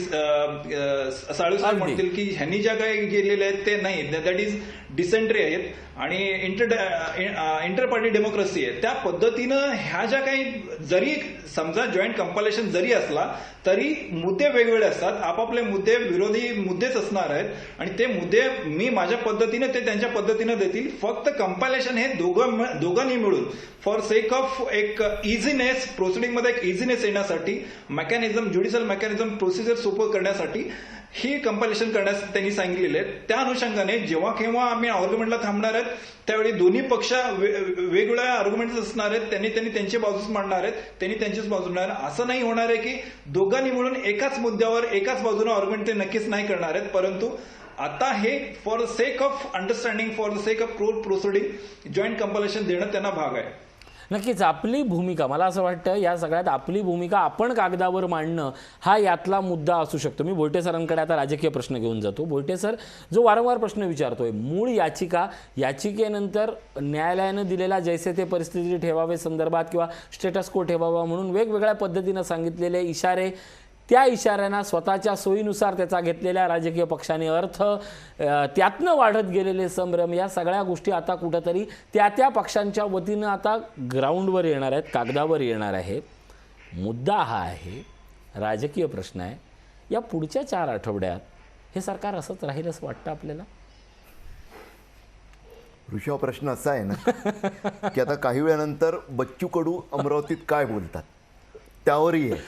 साळुसर म्हणतील की ह्यांनी ज्या काही केलेल्या आहेत ते नाही, दॅट इज डिसेंट्री आहेत आणि इंटर पार्टी डेमोक्रेसी आहे. त्या पद्धतीनं ह्या ज्या काही, जरी समजा जॉईंट कंपायलेशन जरी असला तरी मुद्दे वेगवेगळे असतात, आपापले मुद्दे विरोधी मुद्देच असणार आहेत आणि ते मुद्दे मी माझ्या पद्धतीने, ते त्यांच्या पद्धतीने देतील. फक्त कंपायलेशन हे दोघांनी मिळून फॉर सेक ऑफ एक इझीनेस, प्रोसिडिंगमध्ये एक इझीनेस येण्यासाठी, मेकॅनिझम, ज्युडिशियल मेकॅनिझम प्रोसिजर सोपं करण्यासाठी ही कंपायलेशन करण्यास त्यांनी सांगितलेले आहे. त्या अनुषंगाने जेव्हा केव्हा आम्ही आर्ग्युमेंटला थांबणार आहेत त्यावेळी दोन्ही पक्ष वेगवेगळ्या आर्ग्युमेंट्स असणार आहेत, त्यांनी त्यांची बाजूच मांडणार आहेत, त्यांनी त्यांचीच बाजू मांडणार. असं नाही होणार आहे की दोघांनी मिळून एकाच मुद्द्यावर एकाच बाजूने आर्ग्युमेंट ते नक्कीच नाही करणार आहेत. परंतु आता हे for the sake of understanding, for the sake of court proceeding joint compilation देणं त्यांना भाग आहे. नक्कीच आपली भूमिका, मला असं वाटतं या सगळ्यात आपली भूमिका आपण कागदावर मांडणं हा यातला मुद्दा असू शकतो. मी भोईटे सरांकडे आता राजकीय प्रश्न घेऊन जातो. भोईटे सर, जो वारंवार प्रश्न विचारतोय, मूळ याचिकेनंतर न्यायालयानं दिलेला जैसे ते परिस्थिती ठेवावे संदर्भात किंवा स्टेटस को ठेवावा म्हणून वेगवेगळ्या पद्धतीनं सांगितलेले इशारे, त्या इशाऱ्यांना स्वतःच्या सोयीनुसार त्याचा घेतलेल्या राजकीय पक्षाने अर्थ, त्यातनं वाढत गेलेले संभ्रम, या सगळ्या गोष्टी आता कुठंतरी त्या पक्षांच्या वतीनं आता ग्राउंडवर येणार आहेत, कागदावर येणार आहेत. मुद्दा हा आहे, राजकीय प्रश्न आहे, या पुढच्या 4 आठवड्यात हे सरकार असंच राहील असं वाटतं आपल्याला? ऋषा, प्रश्न असा आहे ना की आता काही वेळानंतर बच्चू कडू अमरावतीत काय बोलतात त्यावरही आहे.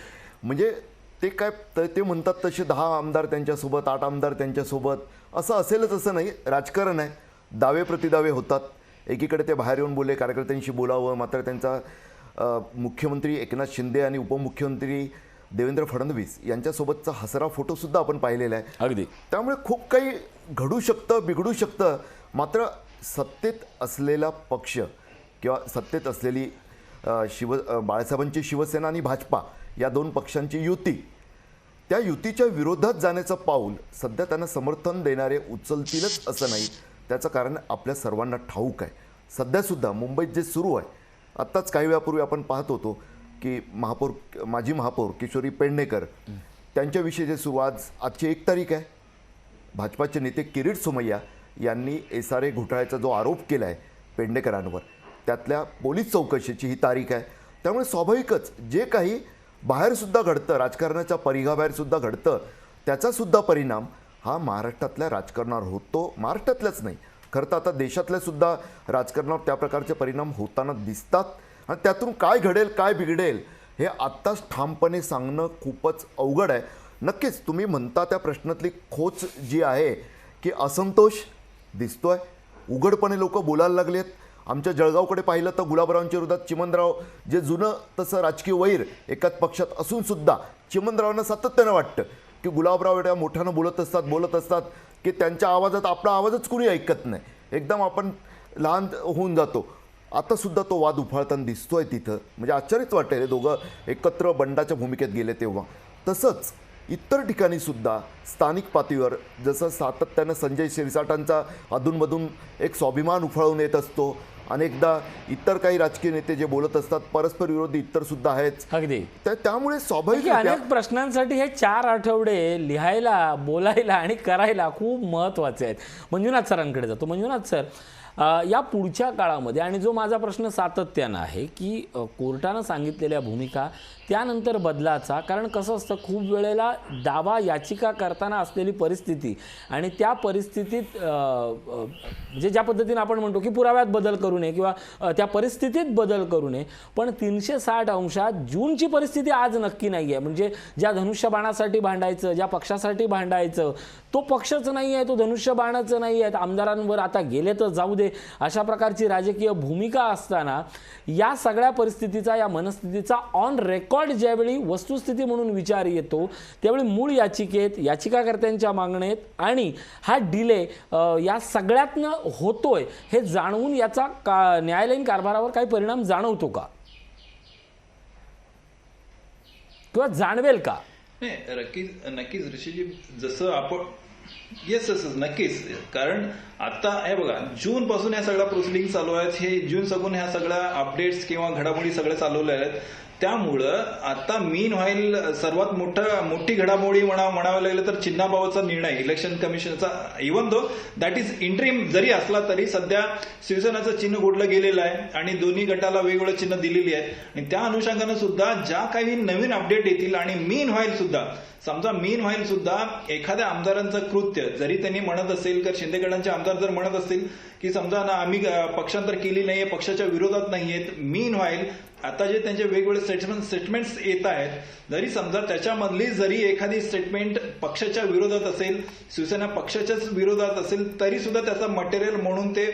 म्हणजे ते काय ते म्हणतात तसे 10 आमदार त्यांच्यासोबत, 8 आमदार त्यांच्यासोबत, असं असेलच असं नाही. राजकारण आहे, दावे प्रतिदावे होतात. एकीकडे ते बाहेर येऊन बोलले कार्यकर्त्यांशी बोलावं, मात्र त्यांचा मुख्यमंत्री एकनाथ शिंदे आणि उपमुख्यमंत्री देवेंद्र फडणवीस यांच्यासोबतचा हसरा फोटोसुद्धा आपण पाहिलेला आहे. अगदी. त्यामुळे खूप काही घडू शकतं, बिघडू शकतं. मात्र सत्तेत असलेला पक्ष किंवा सत्तेत असलेली बाळासाहेबांची शिवसेना आणि भाजपा या 2 पक्षांची युती, त्या युतीच्या विरोधात जाण्याचं पाऊल सध्या त्यांना समर्थन देणारे उचलतीलच असं नाही. त्याचं कारण आपल्या सर्वांना ठाऊक आहे. सध्यासुद्धा मुंबईत जे सुरू आहे, आत्ताच काही वेळापूर्वी आपण पाहत होतो की माजी महापौर किशोरी पेडणेकर त्यांच्याविषयी जे सुरू, आजची 1 तारीख आहे, भाजपाचे नेते किरीट सोमय्या यांनी SRA घोटाळ्याचा जो आरोप केला आहे पेडणेकरांवर, त्यातल्या पोलीस चौकशीची ही तारीख आहे. त्यामुळे स्वाभाविकच जे काही बाहेरसुद्धा घडतं, राजकारणाच्या परिघाबाहेरसुद्धा घडतं, त्याचासुद्धा परिणाम हा महाराष्ट्रातल्या राजकारणावर होतो. महाराष्ट्रातल्याच नाही, खरं तर आता देशातल्यासुद्धा राजकारणावर त्या प्रकारचे परिणाम होताना दिसतात. आणि त्यातून काय घडेल, काय बिघडेल, हे आत्ताच ठामपणे सांगणं खूपच अवघड आहे. नक्कीच तुम्ही म्हणता त्या प्रश्नातली खोच जी आहे की असंतोष दिसतोय, उघडपणे लोक बोलायला लागलेत. आमच्या जळगावकडे पाहिलं तर गुलाबरावांच्या विरोधात चिमनराव, जे जुनं तसं राजकीय वैर एकाच पक्षात असूनसुद्धा चिमनरावांना सातत्यानं वाटतं की गुलाबराव एवढ्या मोठ्यानं बोलत असतात की त्यांच्या आवाजात आपला आवाजच कुणी ऐकत नाही, एकदम आपण लहान होऊन जातो. आतासुद्धा तो वाद उफाळताना दिसतोय तिथं. म्हणजे आश्चर्यच वाटेल, हे दोघं एकत्र बंडाच्या भूमिकेत गेले तेव्हा. तसंच इतर ठिकाणीसुद्धा स्थानिक पातळीवर जसं सातत्यानं संजय शिरसाटांचा अधूनमधून एक स्वाभिमान उफाळून येत असतो, अनेकदा इतर काही राजकीय नेते जे बोलत असतात, परस्पर विरोधी इतरसुद्धा आहेत. अगदी. त्यामुळे स्वाभाविक अनेक प्रश्नांसाठी हे 4 आठवडे लिहायला, बोलायला आणि करायला खूप महत्त्वाचे आहेत. मंजुनाथ सरांकडे जातो. मंजुनाथ सर, या पुढच्या काळामध्ये, आणि जो माझा प्रश्न सातत्यानं आहे की कोर्टानं सांगितलेल्या भूमिका त्यानंतर बदलाचा, कारण कसं असतं खूप वेळेला दावा याचिका करताना असलेली परिस्थिती आणि त्या परिस्थितीत म्हणजे ज्या पद्धतीने आपण म्हणतो की पुराव्यात बदल करू नये किंवा त्या परिस्थितीत बदल करू नये, पण 360 अंशात जूनची परिस्थिती आज नक्की नाही आहे. म्हणजे ज्या धनुष्यबाणासाठी भांडायचं, ज्या पक्षासाठी भांडायचं, तो पक्षच नाही आहे, तो धनुष्यबाणाचं नाही आहे, आमदारांवर आता गेले तर जाऊ दे, अशा प्रकारची राजकीय भूमिका असताना या सगळ्या परिस्थितीचा, या मनस्थितीचा ऑन रेकॉर्ड ज्यावेळी वस्तुस्थिती म्हणून विचार येतो, त्यावेळी मूळ याचिकेत, याचिकाकर्त्यांच्या मागणीत आणि हा डिले या सगळ्यातनं होतोय हे जाणवून याचा न्यायालयीन कारभारावर काही परिणाम जाणवतो का किंवा जाणवेल का? नाही, नक्कीच ऋषीजी, जसं आपण येस नक्कीच. कारण आता हे बघा, जून पासून ह्या सगळ्या प्रोसिडिंग चालू आहेत, हे जून सगून ह्या सगळ्या अपडेट्स किंवा घडामोडी सगळ्या चालवल्या आहेत. त्यामुळं आता मीन व्हाईल सर्वात मोठी घडामोडी म्हणावं लागलं तर चिन्हाबाबतचा निर्णय इलेक्शन कमिशनचा, even though that is interim जरी असला तरी सध्या शिवसेनाचं चिन्ह गोडलं गेलेलं आहे आणि दोन्ही गटाला वेगवेगळं चिन्ह दिलेली आहे. आणि त्या अनुषंगानं सुद्धा ज्या काही नवीन अपडेट येतील आणि मीन व्हाईल सुद्धा, समजा मीन व्हाईल सुद्धा एखाद्या आमदारांचं कृत्य जरी त्यांनी म्हणत असेल, तर शिंदेगडांचे आमदार जर म्हणत असतील की समजा ना आम्ही पक्षांतर केली नाहीये, पक्षाच्या विरोधात नाहीयेत, मीन व्हाईल आता जे त्यांचे वेगवेगळे स्टेटमेंट्स येत आहेत, जरी समजा त्याच्यामधली जरी एखादी स्टेटमेंट पक्षाच्या विरोधात असेल, शिवसेना पक्षाच्याच विरोधात असेल, तरी सुद्धा त्याचा मटेरियल म्हणून ते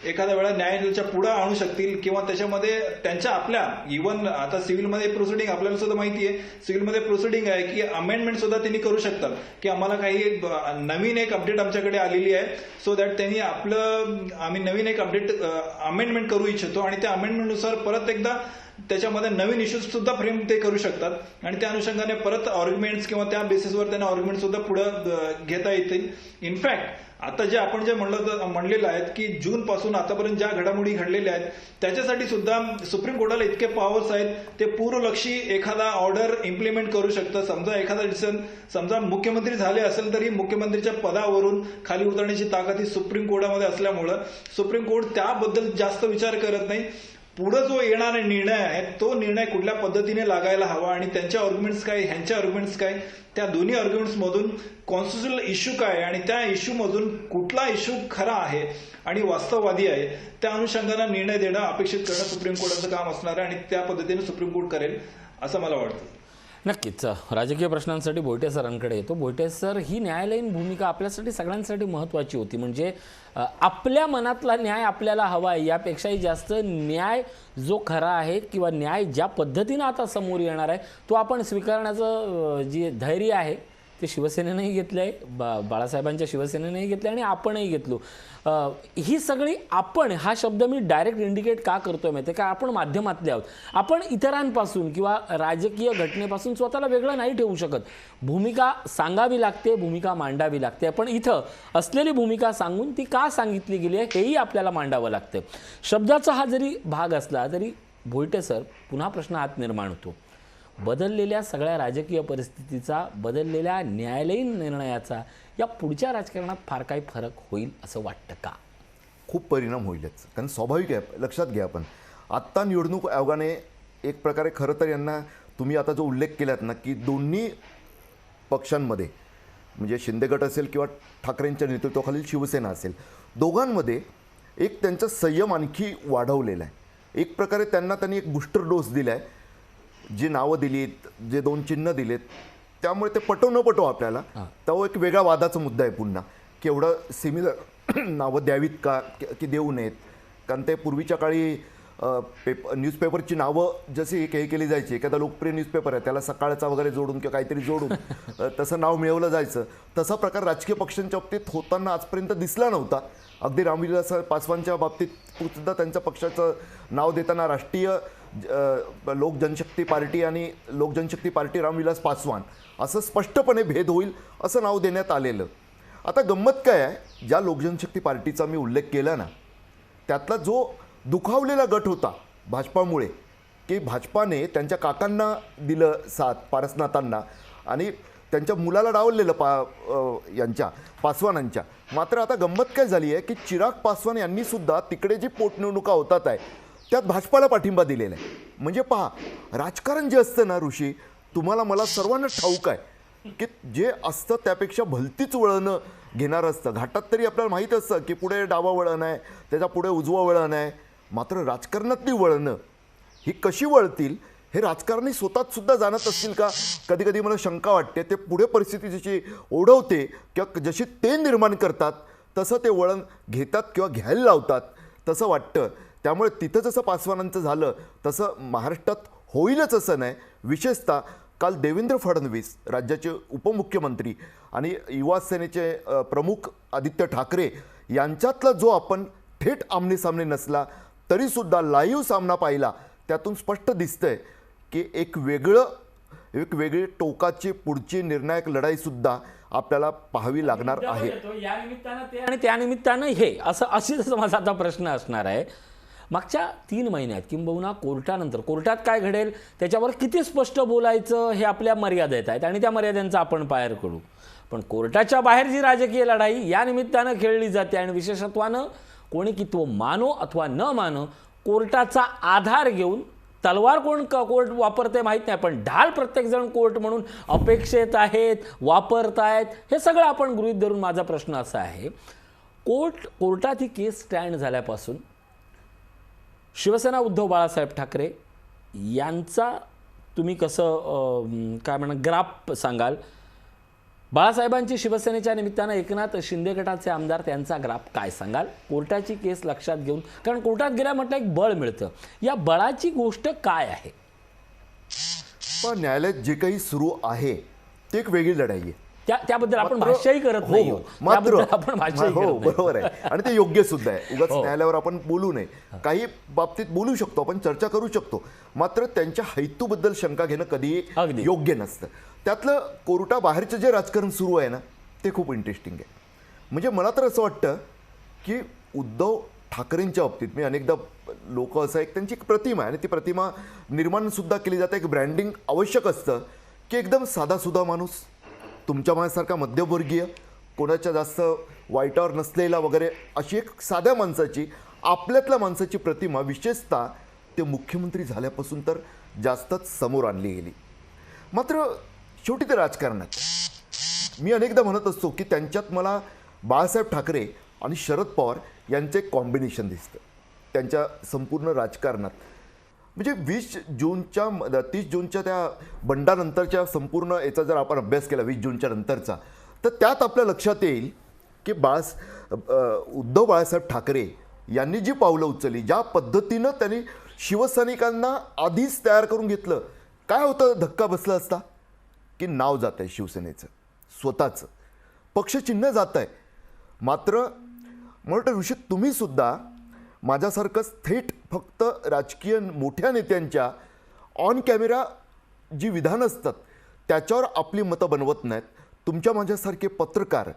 एखाद्या वेळा न्यायालयाच्या पुढे आणू शकतील किंवा त्याच्यामध्ये त्यांच्या आपल्या इव्हन आता सिव्हिलमध्ये प्रोसिडिंग आपल्याला सुद्धा माहिती आहे, सिव्हिलमध्ये प्रोसिडिंग आहे की अमेंडमेंट सुद्धा त्यांनी करू शकतात की आम्हाला काही नवीन एक अपडेट आमच्याकडे आलेली आहे, सो दॅट त्यांनी आम्ही नवीन एक अपडेट अमेंडमेंट करू इच्छितो आणि त्या अमेंडमेंटनुसार परत एकदा त्याच्यामध्ये नवीन इश्यूज सुद्धा फ्रेम ते करू शकतात आणि त्या अनुषंगाने परत आर्ग्युमेंट्स किंवा त्या बेसिसवर त्यांना आर्ग्युमेंट सुद्धा पुढे घेता येतील. इनफॅक्ट आता जे आपण जे म्हणलेलं आहे की जून पासून आतापर्यंत ज्या घडामोडी घडलेल्या आहेत त्याच्यासाठी सुद्धा सुप्रीम कोर्टाला इतके पॉवर्स आहेत, ते पूर्वलक्षी एखादा ऑर्डर इम्प्लिमेंट करू शकतं. समजा एखादा डिसिजन समजा मुख्यमंत्री झाले असेल तरी मुख्यमंत्रीच्या पदावरून खाली उतरण्याची ताकद ही सुप्रीम कोर्टामध्ये असल्यामुळं सुप्रीम कोर्ट त्याबद्दल जास्त विचार करत नाही. पुढे जो येणारा निर्णय आहे तो निर्णय कुठल्या पद्धतीने लागायला हवा आणि त्यांच्या आर्ग्युमेंट्स काय, ह्यांच्या आर्ग्युमेंट्स काय, त्या दोन्ही आर्ग्युमेंट्स मधून कॉन्स्टिट्युशनल इश्यू काय आणि त्या इश्यू मधून कुठला इश्यू खरा आहे आणि वास्तववादी आहे, त्या अनुषंगाने निर्णय देणं अपेक्षित करणं सुप्रीम कोर्टाचं काम असणार आहे आणि त्या पद्धतीने सुप्रीम कोर्ट करेल असं मला वाटतं. नक्कीच. राजकीय प्रश्नांसाठी भोईटे सरांकडे येतो. भोईटे सर, ही न्यायालयीन भूमिका आपल्यासाठी सगळ्यांसाठी महत्त्वाची होती. म्हणजे आपल्या मनातला न्याय आपल्याला हवा आहे यापेक्षाही जास्त न्याय जो खरा आहे किंवा न्याय ज्या पद्धतीनं आता समोर येणार आहे तो आपण स्वीकारण्याचं जे धैर्य आहे ते शिवसेनेनंही घेतलं आहे, बाळासाहेबांच्या शिवसेनेनंही घेतलं आणि आपणही घेतलो. ही सगळी आपण हा शब्द मी डायरेक्ट इंडिकेट का करतोय माहिती आहे का? आपण माध्यमातले आहोत. आपण इतरांपासून किंवा राजकीय घटनेपासून स्वतःला वेगळं नाही ठेवू शकत. भूमिका सांगावी लागते, भूमिका मांडावी लागते. पण इथं असलेली भूमिका सांगून ती का सांगितली गेली आहे हेही आपल्याला मांडावं लागतं. शब्दाचा हा जरी भाग असला तरी भोईटे सर, पुन्हा प्रश्न आत निर्माण होतो. बदललेल्या सगळ्या राजकीय परिस्थितीचा, बदललेल्या न्यायालयीन निर्णयाचा या पुढच्या राजकारणात फार काही फरक होईल असं वाटतं का? खूप परिणाम होईलच. कारण स्वाभाविक आहे, लक्षात घ्या आपण आत्ता निवडणूक आयोगाने एक प्रकारे खरं तर यांना, तुम्ही आता जो उल्लेख केलात ना की दोन्ही पक्षांमध्ये म्हणजे शिंदे गट असेल किंवा ठाकरेंच्या नेतृत्वाखालील शिवसेना असेल, दोघांमध्ये एक त्यांचा संयम आणखी वाढवलेला आहे. एक प्रकारे त्यांनी एक बूस्टर डोस दिला आहे, जी नावं दिलीत, जे 2 चिन्ह दिलेत, त्यामुळे ते पटो न पटो आपल्याला तो एक वेगळा वादाचा मुद्दा आहे पुन्हा की एवढं सिमिलर नावं द्यावीत का की देऊ नयेत. कारण ते पूर्वीच्या काळी न्यूजपेपरची नावं जशी हे केली जायची, एखादा लोकप्रिय न्यूजपेपर आहे त्याला सकाळचा वगैरे जोडून किंवा काहीतरी जोडून तसं नाव मिळवलं जायचं. तसा प्रकार राजकीय पक्षांच्या बाबतीत होताना आजपर्यंत दिसला नव्हता. अगदी रामविलास पासवानच्या बाबतीत सुद्धा त्यांच्या पक्षाचं नाव देताना राष्ट्रीय लोक जनशक्ती पार्टी आणि लोक जनशक्ती पार्टी रामविलास पासवान असं स्पष्टपणे भेद होईल असं नाव देण्यात आलेलं. आता गंमत काय आहे, ज्या लोक जनशक्ती पार्टीचा मी उल्लेख केला ना, त्यातला जो दुखावलेला गट होता भाजपामुळे, की भाजपाने त्यांच्या काकांना दिलं साथ, पारसनाथांना, आणि त्यांच्या मुलाला डावललेलं यांच्या पासवानांच्या. मात्र आता गंमत काय झाली आहे की चिराग पासवान यांनी सुद्धा तिकडे जी पोटनिवडणुका होतात आहे त्यात भाजपाला पाठिंबा दिलेला आहे. म्हणजे पहा, राजकारण जे असतं ना ऋषी, तुम्हाला मला सर्वांना ठाऊक आहे की जे असतं त्यापेक्षा भलतीच वळणं घेणारं असतं. घाटात तरी आपल्याला माहीत असतं की पुढे डावा वळण आहे, त्याच्या पुढे उजवं वळण आहे. मात्र राजकारणातली वळणं ही कशी वळतील हे राजकारणी स्वतःच सुद्धा जाणत असतील का? कधी कधी मला शंका वाटते. ते पुढे परिस्थिती जशी ओढवते किंवा जशी ते निर्माण करतात तसं ते वळण घेतात किंवा घ्यायला लावतात तसं वाटतं. त्यामुळे तिथं जसं पासवानांचं झालं तसं महाराष्ट्रात होईलच असं नाही. विशेषतः काल देवेंद्र फडणवीस राज्याचे उपमुख्यमंत्री आणि युवा सेनेचे प्रमुख आदित्य ठाकरे यांच्यातला जो आपण थेट आमनेसामने नसला तरीसुद्धा लाईव्ह सामना पाहिला, त्यातून स्पष्ट दिसतंय की एक वेगळी टोकाची पुढची निर्णायक लढाईसुद्धा आपल्याला पाहावी लागणार आहे. आणि त्यानिमित्तानं हे अशीच माझा आता प्रश्न असणार आहे. मागच्या 3 महिन्यात किंबहुना कोर्टात काय घडेल त्याच्यावर किती स्पष्ट बोलायचं हे आपल्या मर्यादेत आहेत आणि त्या मर्यादांचा आपण पार करू. पण कोर्टाच्या बाहेर जी राजकीय लढाई या निमित्तानं खेळली जाते आणि विशेषत्वानं कोणी की तो मानो अथवा न मानो कोर्टाचा आधार घेऊन, तलवार कोर्ट वापरते माहीत नाही, पण ढाल प्रत्येकजण कोर्ट म्हणून अपेक्षित आहेत, वापरतायत, हे सगळं आपण गृहीत धरून माझा प्रश्न असा आहे, कोर्टात ही केस स्टँड झाल्यापासून शिवसेना उद्धव बाळासाहेब ठाकरे यांचा तुम्ही कसं काय म्हणा ग्राफ सांगाल? बाळासाहेबांची शिवसेनेच्या निमित्तानं एकनाथ शिंदे गटाचे आमदार, त्यांचा ग्राफ काय सांगाल? कोर्टाची केस लक्षात घेऊन, कारण कोर्टात गेल्या म्हटलं एक बळ मिळतं, या बळाची गोष्ट काय आहे? पण न्यायालयात जे काही सुरू आहे ते एक वेगळी लढाई आहे. त्याबद्दल आपण मात्र- भाष्यही करत हो, नाही. हो. मात्र त्याबद्दल आपण भाष्यही हो करत नाही. बरोबर आहे आणि ते योग्य सुद्धा आहे. उगाच हो. न्यायालयावर आपण बोलू नये. काही बाबतीत बोलू शकतो, आपण चर्चा करू शकतो, मात्र त्यांच्या हेतूबद्दल शंका घेणं कधीही अगदी. योग्य नसतं. त्यातलं कोर्टाबाहेरचं जे राजकारण सुरू आहे ना ते खूप इंटरेस्टिंग आहे. म्हणजे मला तर असं वाटतं की उद्धव ठाकरेंच्या बाबतीत मी अनेकदा लोक असं एक त्यांची एक प्रतिमा आहे आणि ती प्रतिमा निर्माण सुद्धा केली जाते. एक ब्रँडिंग आवश्यक असतं की एकदम साधासुधा माणूस, तुमच्या माझ्यासारखा मध्यमवर्गीय, कोणाच्या जास्त वाईटावर नसलेला वगैरे, अशी एक साध्या माणसाची, आपल्यातल्या माणसाची प्रतिमा विशेषतः ते मुख्यमंत्री झाल्यापासून तर जास्तच समोर आणली गेली. मात्र शेवटी ते राजकारणात मी अनेकदा म्हणत असतो की त्यांच्यात मला बाळासाहेब ठाकरे आणि शरद पवार यांचं एक कॉम्बिनेशन दिसतं त्यांच्या संपूर्ण राजकारणात. म्हणजे 30 जूनच्या त्या बंडानंतरच्या संपूर्ण याचा जर आपण अभ्यास केला 20 जूनच्या नंतरचा, तर त्यात आपल्या लक्षात येईल की उद्धव बाळासाहेब ठाकरे यांनी जी पावलं उचलली, ज्या पद्धतीनं त्यांनी शिवसैनिकांना आधीच तयार करून घेतलं. काय होतं, धक्का बसला असता की नाव जात आहे शिवसेनेचं, स्वतःचं पक्षचिन्ह जात आहे. मात्र मला वाटतं ऋषी तुम्ही सुद्धा माझ्यासारखंच थेट फक्त राजकीय मोठ्या नेत्यांच्या ऑन कॅमेरा जी विधानं असतात त्याच्यावर आपली मतं बनवत नाहीत. तुमच्या माझ्यासारखे पत्रकार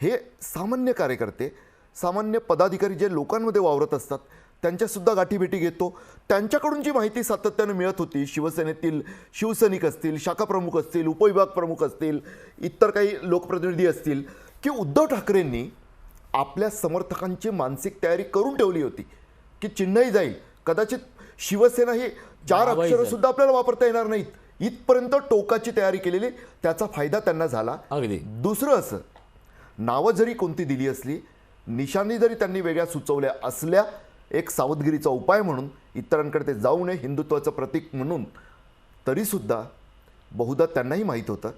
हे सामान्य कार्यकर्ते, सामान्य पदाधिकारी जे लोकांमध्ये वावरत असतात त्यांच्यासुद्धा गाठीभेटी घेतो. त्यांच्याकडून जी माहिती सातत्याने मिळत होती, शिवसेनेतील शिवसैनिक असतील, शाखाप्रमुख असतील, उपविभाग प्रमुख असतील, इतर काही लोकप्रतिनिधी असतील, की उद्धव ठाकरेंनी आपल्या समर्थकांची मानसिक तयारी करून ठेवली होती की चिन्हही जाईल, कदाचित शिवसेना ही 4 अक्षरं सुद्धा आपल्याला वापरता येणार नाहीत, इथपर्यंत टोकाची तयारी केलेली. त्याचा फायदा त्यांना झाला. अगदी. दुसरं असं, नावं जरी कोणती दिली असली, निशाणी जरी त्यांनी वेगळ्या सुचवल्या असल्या, एक सावधगिरीचा उपाय म्हणून इतरांकडे ते जाऊ नये, हिंदुत्वाचं प्रतीक म्हणून, तरीसुद्धा बहुधा त्यांनाही माहीत होतं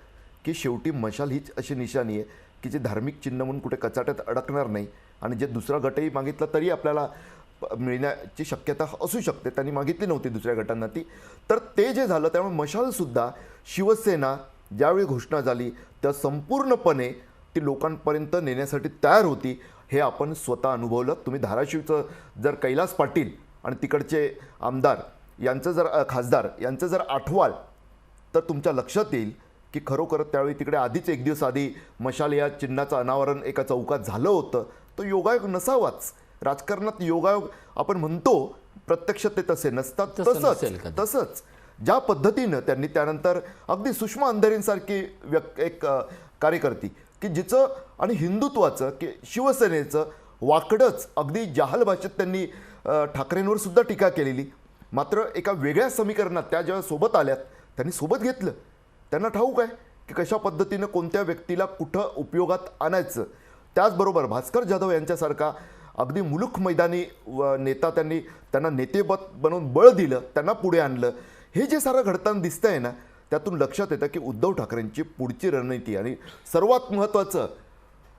की शेवटी मशाल हीच अशी निशाणी आहे की जे धार्मिक चिन्ह म्हणून कुठे कचाट्यात अडकणार नाही आणि जे दुसरा गटही मागितला तरी आपल्याला मिळण्याची शक्यता असू शकते. त्यांनी मागितली नव्हती दुसऱ्या गटांना ती, तर ते जे झालं त्यामुळे मशालसुद्धा शिवसेना ज्यावेळी घोषणा झाली त्या संपूर्णपणे ती लोकांपर्यंत नेण्यासाठी तयार होती. हे आपण स्वतः अनुभवलं. तुम्ही धाराशिवचं जर कैलास पाटील आणि तिकडचे आमदार यांचं जर खासदार यांचं जर आठवाल तर तुमच्या लक्षात येईल की खरोखर त्यावेळी तिकडे आधीच एक दिवस आधी मशाल या चिन्हाचं अनावरण एका चौकात झालं होतं. तो योगायोग नसावाच. राजकारणात योगायोग आपण म्हणतो, प्रत्यक्षात ते तसे नसतात. तसंच ज्या पद्धतीनं त्यांनी त्यानंतर अगदी सुषमा अंधारेंसारखी एक कार्यकर्ती की जिचं आणि हिंदुत्वाचं की शिवसेनेचं वाकडंच अगदी जहाल भाषेत त्यांनी ठाकरेंवर सुद्धा टीका केलेली. मात्र एका वेगळ्या समीकरणात त्या जेव्हा सोबत आल्यात त्यांनी सोबत घेतलं. त्यांना ठाऊक आहे की कशा पद्धतीनं कोणत्या व्यक्तीला कुठं उपयोगात आणायचं. त्याचबरोबर भास्कर जाधव यांच्यासारखा अगदी मुलूक मैदानी नेता त्यांना नेतेपद बनवून बळ दिलं, त्यांना पुढे आणलं. हे जे सारं घडताना दिसतंय ना, त्यातून लक्षात येतं की उद्धव ठाकरेंची पुढची रणनीती आणि सर्वात महत्त्वाचं,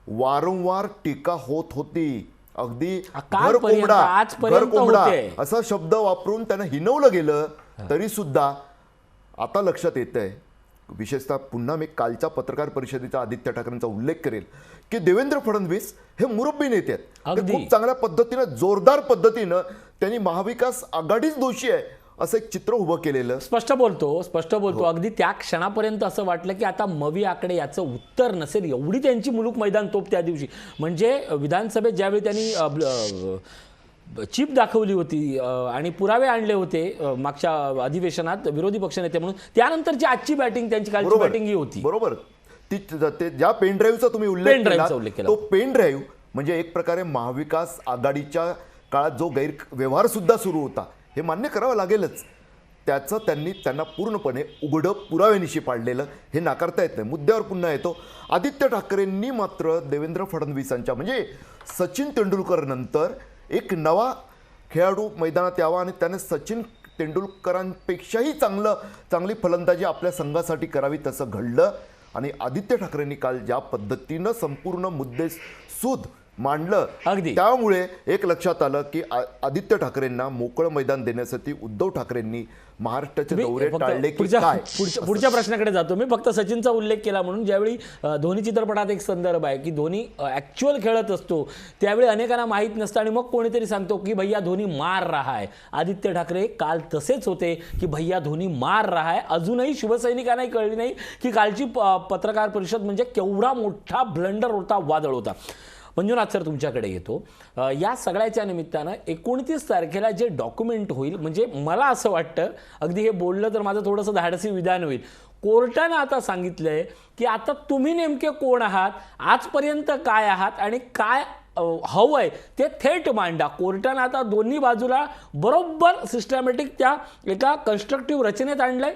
वारंवार टीका होत होती. अगदी घर कोंबडा असा शब्द वापरून त्यांना हिनवलं गेलं तरी सुद्धा आता लक्षात येतंय. विशेषतः पुन्हा मी कालच्या पत्रकार परिषदेचा आदित्य ठाकरेंचा उल्लेख करेल की देवेंद्र फडणवीस हे मुरब्बी नेते आहेत. खूप चांगल्या पद्धतीनं, जोरदार पद्धतीनं त्यांनी महाविकास आघाडीच दोषी आहे असं एक चित्र उभं केलेलं. स्पष्ट बोलतो. अगदी त्या क्षणापर्यंत असं वाटलं की आता मवी आकडे याचं उत्तर नसेल, एवढी त्यांची मुलूक मैदान तोप त्या दिवशी. म्हणजे विधानसभेत ज्यावेळी त्यांनी चिप दाखवली होती आणि पुरावे आणले होते मागच्या अधिवेशनात विरोधी पक्षनेते म्हणून, त्यानंतरची आजची बॅटिंग, त्यांची कालची बॅटिंग ही होती. बरोबर. ते ज्या पेन ड्राईव्हचा तुम्ही उल्लेख केला, तो पेन ड्राईव्ह म्हणजे एक प्रकारे महाविकास आघाडीच्या काळात जो गैरव्यवहार सुद्धा सुरू होता, हे मान्य करावं लागेलच. त्याचं त्यांना पूर्णपणे उघडं पुराव्यानिशी पाडलेलं, हे नाकारता येत नाही. मुद्द्यावर पुन्हा येतो. आदित्य ठाकरेंनी मात्र देवेंद्र फडणवीसांच्या म्हणजे सचिन तेंडुलकर नंतर एक नवा खेळाडू मैदानात यावा आणि त्याने सचिन तेंडुलकरांपेक्षाही चांगली फलंदाजी आपल्या संघासाठी करावी तसं घडलं आणि आदित्य ठाकरेंनी काल ज्या पद्धतीनं संपूर्ण मुद्देसूद मांडलं अगदी. त्यामुळे एक लक्षात आलं की आदित्य ठाकरेंना मोकळं मैदान देण्यासाठी उद्धव ठाकरेंनी महाराष्ट्राचे मी दौरे फक्त टाळले की पुढच्या काय पुढच्या प्रश्नाकडे जातो मी. फक्त सचिनचा उल्लेख केला म्हणून ज्यावेळी धोनी चित्रपटात एक संदर्भ आहे की धोनी ॲक्च्युअल खेळत असतो त्यावेळी अनेकांना माहीत नसतं आणि मग कोणीतरी सांगतो की भैया धोनी मार रहा है. आदित्य ठाकरे काल तसेच होते की भैया धोनी मार रहा है. अजूनही शिवसैनिकांनाही कळली नाही की कालची पत्रकार परिषद म्हणजे केवढा मोठा ब्लंडर होता, वादळ होता. मंजुनाथ सर तुमच्याकडे येतो. या सगळ्याच्या निमित्तानं 29 तारखेला जे डॉक्युमेंट होईल म्हणजे मला असं वाटतं अगदी हे बोललं तर माझं थोडंसं धाडसी विधान होईल. कोर्टानं आता सांगितलंय की आता तुम्ही नेमके कोण आहात, आजपर्यंत काय आहात आणि काय हवंय ते थेट मांडा. कोर्टानं आता दोन्ही बाजूला बरोबर सिस्टमॅटिक त्या एका कन्स्ट्रक्टिव्ह रचनेत आणलंय.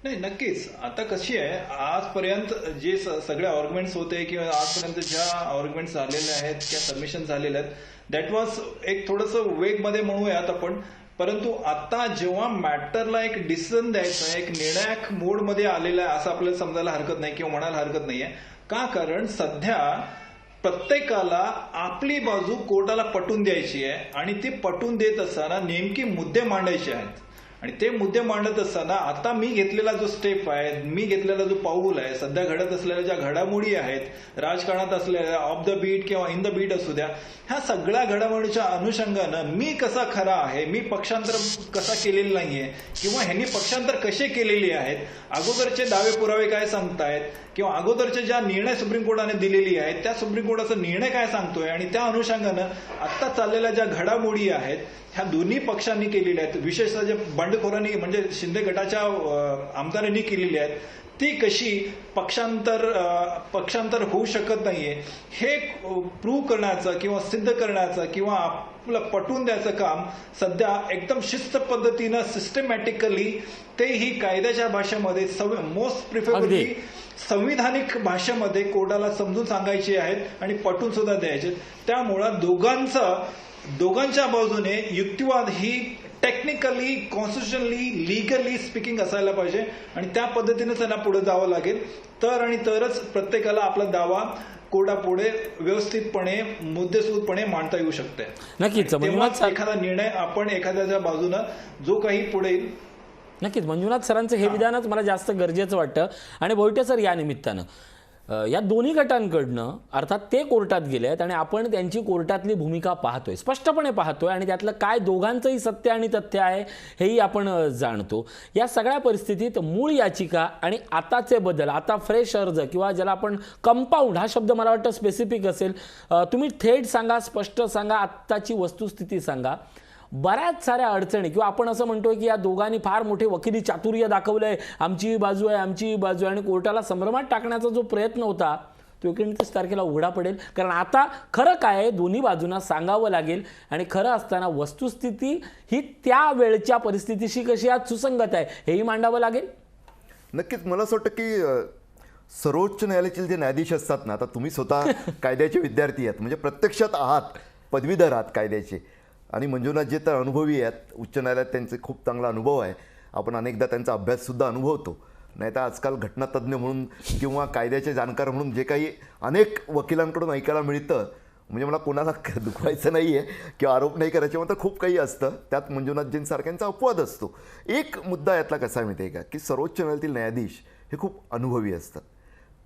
नाही, नक्कीच. आता कशी आहे, आजपर्यंत जे सगळे आर्ग्युमेंट्स होते किंवा आजपर्यंत ज्या आर्ग्युमेंट्स झालेल्या आहेत किंवा सबमिशन झालेले आहेत दॅट वॉज एक थोडंसं वेगमध्ये म्हणूयात आपण. परंतु आता जेव्हा मॅटरला एक डिसिजन द्यायचं आहे, एक निर्णायक मोडमध्ये आलेला आहे असं आपल्याला समजायला हरकत नाही किंवा म्हणायला हरकत नाहीये. का? कारण सध्या प्रत्येकाला आपली बाजू कोर्टाला पटवून द्यायची आहे आणि ती पटवून देत असताना नेमकी मुद्दे मांडायचे आहेत. आणि ते मुद्दे मांडत असताना आता मी घेतलेला जो स्टेप आहे, मी घेतलेला जो पाऊल आहे, सध्या घडत असलेल्या ज्या घडामोडी आहेत, राजकारणात असलेल्या ऑफ द बीट किंवा इन द बीट असू द्या, ह्या सगळ्या घडामोडीच्या अनुषंगानं मी कसा खरा आहे, मी पक्षांतर कसा केलेलं नाहीये किंवा ह्यांनी पक्षांतर कसे केलेले आहेत, अगोदरचे दावे पुरावे काय सांगतायत किंवा अगोदरचे ज्या निर्णय सुप्रीम कोर्टाने दिलेली आहेत त्या सुप्रीम कोर्टाचा निर्णय काय सांगतोय आणि त्या अनुषंगानं आता चाललेल्या ज्या घडामोडी आहेत ह्या दोन्ही पक्षांनी केलेल्या आहेत, विशेषतः जे बंडखोरांनी म्हणजे शिंदे गटाच्या आमदारांनी केलेली आहेत, ती कशी पक्षांतर होऊ शकत नाहीये हे प्रूव्ह करण्याचं किंवा सिद्ध करण्याचं किंवा आपलं पटवून द्यायचं काम सध्या एकदम शिस्त पद्धतीनं सिस्टमॅटिकली तेही कायद्याच्या भाषेमध्ये मोस्ट प्रिफरेबली संविधानिक भाषेमध्ये कोर्टाला समजून सांगायचे आहेत आणि पटवून सुद्धा द्यायचे. त्यामुळं दोघांच्या बाजूने युक्तिवाद ही टेक्निकली, कॉन्स्टिट्युशनली, लिगली स्पीकिंग असायला पाहिजे आणि त्या पद्धतीनेच त्यांना पुढे जावं लागेल. तरच प्रत्येकाला आपला दावा कोर्टापुढे व्यवस्थितपणे मुद्देसूदपणे मांडता येऊ शकते. नक्कीच एखादा निर्णय आपण एखाद्याच्या बाजूनं जो काही पुढे येईल. नक्कीच मंजुनाथ सरांचं हे विधानच मला जास्त गरजेचं वाटतं. आणि बोईटे सर या निमित्तानं या दोन्ही गटांकडनं अर्थात ते कोर्टात गेले आहेत आणि आपण त्यांची कोर्टातली भूमिका पाहतोय, स्पष्टपणे पाहतोय आणि त्यातलं काय दोघांचंही सत्य आणि तथ्य आहे हेही आपण जाणतो. या सगळ्या परिस्थितीत मूळ याचिका आणि आताचे बदल, आता फ्रेश अर्ज किंवा ज्याला आपण कंपाऊंड हा शब्द मला वाटतं स्पेसिफिक असेल, तुम्ही थेट सांगा, स्पष्ट सांगा, आत्ताची वस्तुस्थिती सांगा. बऱ्याच साऱ्या अडचणी किंवा आपण असं म्हणतोय की या दोघांनी फार मोठे वकिली चातुर्य दाखवलंय, आमची बाजू आहे आणि कोर्टाला संभ्रमात टाकण्याचा जो प्रयत्न होता तो 29 तारखेला उघडा पडेल. कारण आता खरं काय आहे दोन्ही बाजूंना सांगावं लागेल आणि खरं असताना वस्तुस्थिती ही त्या वेळच्या परिस्थितीशी कशी आज सुसंगत आहे हेही मांडावं लागेल. नक्कीच मला असं वाटतं की सर्वोच्च न्यायालयाचे जे न्यायाधीश असतात ना, आता तुम्ही स्वतः कायद्याचे विद्यार्थी आहात, म्हणजे प्रत्यक्षात आहात, पदवीधर आहात कायद्याचे, आणि मंजुनाथ जे तर अनुभवी आहेत, उच्च न्यायालयात त्यांचे खूप चांगला अनुभव आहे, आपण अनेकदा त्यांचा अभ्याससुद्धा अनुभवतो. नाही तर आजकाल घटनातज्ञ म्हणून किंवा कायद्याचे जाणकार म्हणून जे काही अनेक वकिलांकडून ऐकायला मिळतं, म्हणजे मला कोणाला दुखवायचं नाही आहे किंवा आरोप नाही करायचे, मात्र खूप काही असतं त्यात मंजुनाथजींसारख्यांचा अपवाद असतो. एक मुद्दा यातला कसा माहिती आहे का, की सर्वोच्च न्यायालयातील न्यायाधीश हे खूप अनुभवी असतात,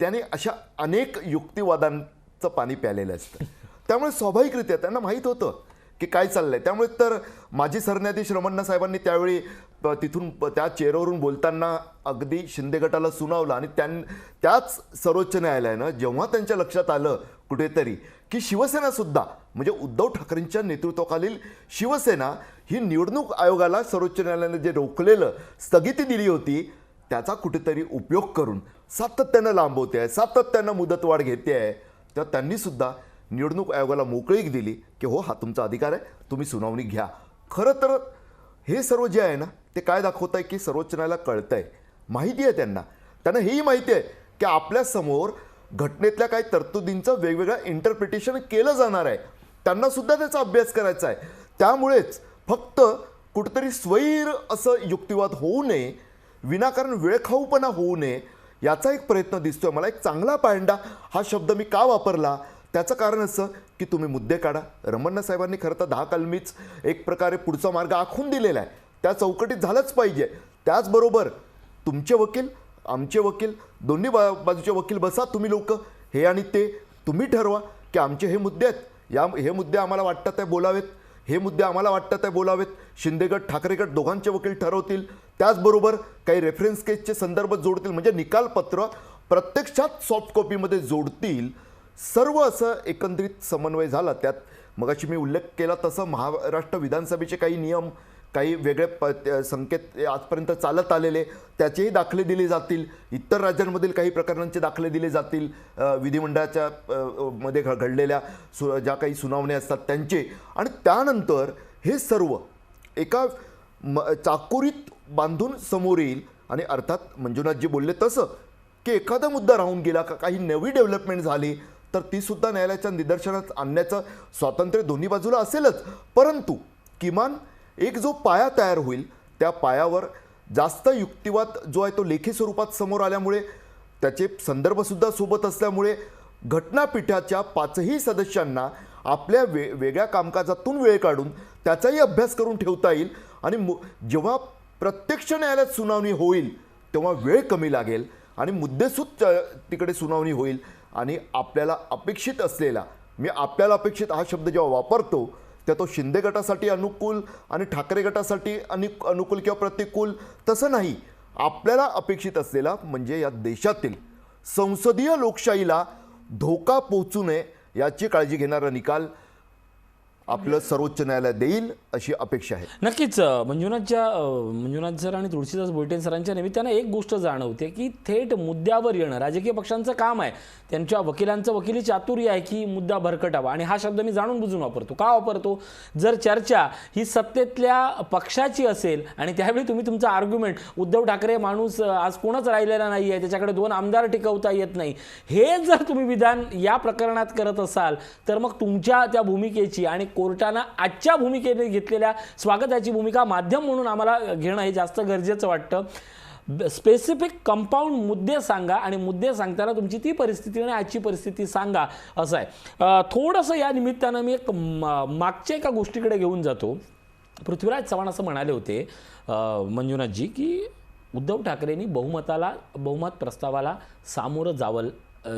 त्याने अशा अनेक युक्तिवादांचं पाणी प्यालेलं असतं, त्यामुळे स्वाभाविकरित्या त्यांना माहीत होतं की काय चाललंय. त्यामुळे तर माजी सरन्यायाधीश रमण्णा साहेबांनी त्यावेळी तिथून त्या चेअरवरून बोलताना अगदी शिंदे गटाला सुनावलं आणि त्याच सर्वोच्च न्यायालयानं जेव्हा त्यांच्या लक्षात आलं कुठेतरी की शिवसेनासुद्धा म्हणजे उद्धव ठाकरेंच्या नेतृत्वाखालील शिवसेना ही निवडणूक आयोगाला सर्वोच्च न्यायालयाने जे रोखलेलं स्थगिती दिली होती त्याचा कुठेतरी उपयोग करून सातत्यानं लांबवते आहे, सातत्यानं मुदतवाढ घेते आहे, तर त्यांनीसुद्धा निवडणूक आयोगाला मोकळीक दिली की हो हा तुमचा अधिकार आहे, तुम्ही सुनावणी घ्या. खरं तर हे सर्व जे आहे ना ते काय दाखवत आहे की सर्वोच्च न्यायालयाला कळतं आहे, माहिती आहे त्यांना हेही माहिती आहे की आपल्यासमोर घटनेतल्या काही तरतुदींचं वेगवेगळं इंटरप्रिटेशन केलं जाणार आहे. त्यांना सुद्धा त्याचा अभ्यास करायचा आहे. त्यामुळेच फक्त कुठेतरी स्वैर असं युक्तिवाद होऊ नये, विनाकारण वेळखाऊपणा होऊ नये याचा एक प्रयत्न दिसतोय मला. एक चांगला पायंडा हा शब्द मी का वापरला त्याचं कारण असं की तुम्ही मुद्दे काढा. रमण्णा साहेबांनी खरं तर 10 कलमीच एक प्रकारे पुढचा मार्ग आखून दिलेला आहे, त्या चौकटीत झालंच पाहिजे. त्याचबरोबर तुमचे वकील, आमचे वकील, दोन्ही बाजूचे वकील बसा तुम्ही लोक, हे आणि ते तुम्ही ठरवा की आमचे हे मुद्दे आहेत, हे मुद्दे आम्हाला वाटतात ते बोलावेत, हे मुद्दे आम्हाला वाटतात ते बोलावेत. शिंदे गट, ठाकरे गट दोघांचे वकील ठरवतील. त्याचबरोबर काही रेफरन्स केसचे संदर्भ जोडतील, म्हणजे निकालपत्र प्रत्यक्षात सॉफ्ट कॉपीमध्ये जोडतील. सर्व असं एकंदरीत समन्वय झाला. त्यात मगाशी मी उल्लेख केला तसं महाराष्ट्र विधानसभेचे काही नियम, काही वेगळे संकेत आजपर्यंत चालत आलेले त्याचेही दाखले दिले जातील. इतर राज्यांमधील काही प्रकरणांचे दाखले दिले जातील, विधिमंडळाच्या मध्ये घडलेल्या ज्या काही सुनावण्या असतात त्यांचे. आणि त्यानंतर हे सर्व एका चाकोरीत बांधून समोर येईल. आणि अर्थात मंजुनाथजी बोलले तसं की एखादा मुद्दा राहून गेला का, काही नवी डेव्हलपमेंट झाली तर ती सुद्धा न्यायालयाच्या निदर्शनात आणण्याचं स्वातंत्र्य दोन्ही बाजूला असेलच. परंतु किमान एक जो पाया तयार होईल त्या पायावर जास्त युक्तिवाद जो आहे तो लेखी स्वरूपात समोर आल्यामुळे, त्याचे संदर्भसुद्धा सोबत असल्यामुळे घटनापीठाच्या 5ही सदस्यांना आपल्या वेगळ्या कामकाजातून वेळ काढून त्याचाही अभ्यास करून ठेवता येईल. आणि जेव्हा प्रत्यक्ष न्यायालयात सुनावणी होईल तेव्हा वेळ कमी लागेल आणि मुद्देसूद तिकडे सुनावणी होईल. आणि आपल्याला अपेक्षित असलेला, मी आपल्याला अपेक्षित हा शब्द जेव्हा वापरतो त्या तो शिंदे गटासाठी अनुकूल आणि ठाकरे गटासाठी अनुकूल किंवा प्रतिकूल तसं नाही. आपल्याला अपेक्षित असलेला म्हणजे या देशातील संसदीय लोकशाहीला धोका पोहोचू नये याची काळजी घेणारा निकाल आपलं सर्वोच्च न्यायालय देईल अशी अपेक्षा आहे. नक्कीच मंजुनाथ सर आणि तुळशीदास बोलटे सरांच्या निमित्तानं एक गोष्ट जाणवते की थेट मुद्द्यावर येणं राजकीय पक्षांचं काम आहे. त्यांच्या वकिलांचं वकिली चातुर्य आहे की मुद्दा भरकटावा. आणि हा शब्द मी जाणून बुजून वापरतो. का वापरतो? जर चर्चा ही सत्तेतल्या पक्षाची असेल आणि त्यावेळी तुम्ही तुमचा आर्ग्युमेंट, उद्धव ठाकरे माणूस आज कोणच राहिलेला नाही आहे, त्याच्याकडे 2 आमदार टिकवता येत नाही, हे जर तुम्ही विधान या प्रकरणात करत असाल तर मग तुमच्या त्या भूमिकेची आणि कोर्टानं आजच्या भूमिकेने घेतलेल्या स्वागताची भूमिका माध्यम म्हणून आम्हाला घेणं हे जास्त गरजेचं वाटतं. स्पेसिफिक कंपाऊंड मुद्दे सांगा आणि मुद्दे सांगताना तुमची ती परिस्थिती आणि आजची परिस्थिती सांगा असं आहे. थोडंसं या निमित्तानं मी एक मागच्या एका गोष्टीकडे घेऊन जातो. पृथ्वीराज चव्हाण असं म्हणाले होते मंजुनाथजी की उद्धव ठाकरेंनी बहुमत प्रस्तावाला सामोरं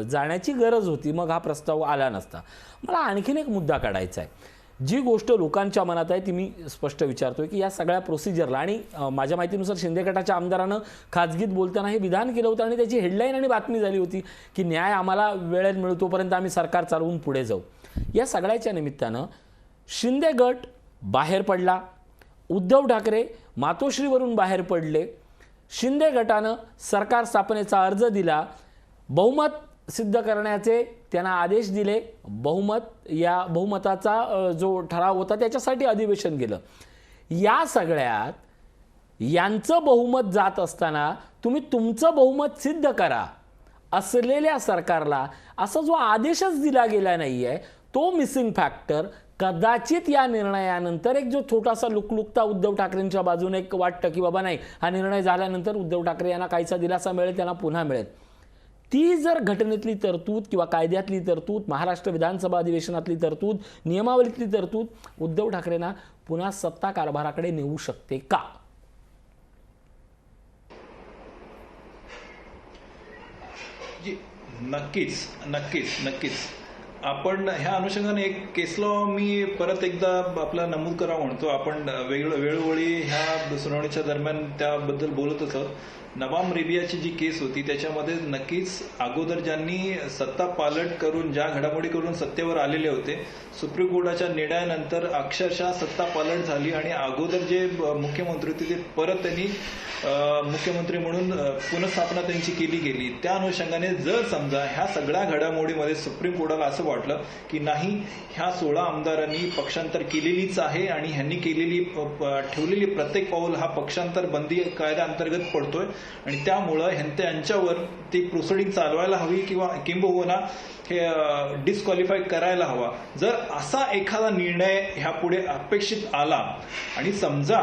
जाण्याची गरज होती, मग हा प्रस्ताव आला नसता. मला आणखीन एक मुद्दा काढायचा आहे. जी गोष्ट लोकांच्या मनात आहे ती मी स्पष्ट विचारतोय की या सगळ्या प्रोसिजरला, आणि माझ्या माहितीनुसार शिंदे गटाच्या आमदारानं खाजगीत बोलताना हे विधान केलं होतं आणि त्याची हेडलाईन आणि बातमी झाली होती की न्याय आम्हाला वेळेत मिळतोपर्यंत आम्ही सरकार चालवून पुढे जाऊ. या सगळ्याच्या निमित्तानं शिंदे गट बाहेर पडला, उद्धव ठाकरे मातोश्रीवरून बाहेर पडले, शिंदे गटानं सरकार स्थापनेचा अर्ज दिला, बहुमत सिद्ध करण्याचे त्यांना आदेश दिले, बहुमताचा जो ठराव होता त्याच्यासाठी अधिवेशन गेलं. या सगळ्यात यांचं बहुमत जात असताना तुम्ही तुमचं बहुमत सिद्ध करा असलेल्या सरकारला असा जो आदेशच दिला गेला नाही आहे तो मिसिंग फॅक्टर कदाचित या निर्णयानंतर एक जो छोटासा लुकलुकता उद्धव ठाकरेंच्या बाजूने एक वाटतं की बाबा नाही, हा निर्णय झाल्यानंतर उद्धव ठाकरे यांना काहीसा दिलासा मिळेल, त्यांना पुन्हा मिळेल. ती जर घटनेतली तरतूद किंवा कायद्यातली तरतूद, महाराष्ट्र विधानसभा अधिवेशनातली तरतूद, नियमावलीतली तरतूद उद्धव ठाकरेंना पुन्हा सत्ता कारभाराकडे नेऊ शकते का? नक्कीच आपण ह्या अनुषंगाने एक केस लॉ मी परत एकदा आपला नमूद करा म्हणतो. आपण वेळोवेळी ह्या सुनावणीच्या दरम्यान त्याबद्दल बोलत असतो. नवाम रेबियाची जी केस होती त्याच्यामध्ये नक्कीच अगोदर ज्यांनी सत्ता पालट करून ज्या घडामोडी करून सत्तेवर आलेले होते, सुप्रीम कोर्टाच्या निर्णयानंतर अक्षरशः सत्ता पालट झाली आणि अगोदर जे मुख्यमंत्री होते ते परत त्यांनी मुख्यमंत्री म्हणून पुनर्स्थापना त्यांची केली गेली. त्या अनुषंगाने जर समजा ह्या सगळ्या घडामोडीमध्ये सुप्रीम कोर्टाला असं वाटलं की नाही, ह्या 16 आमदारांनी पक्षांतर केलेलीच आहे आणि ह्यांनी ठेवलेली प्रत्येक पाऊल हा पक्षांतर बंदी कायद्याअंतर्गत पडतोय, आणि त्यामुळं त्यांच्यावर ती प्रोसिडिंग चालवायला हवी किंवा किंबहुना हे डिस्क्वालिफाय करायला हवा. जर असा एखादा निर्णय ह्या पुढे अपेक्षित आला आणि समजा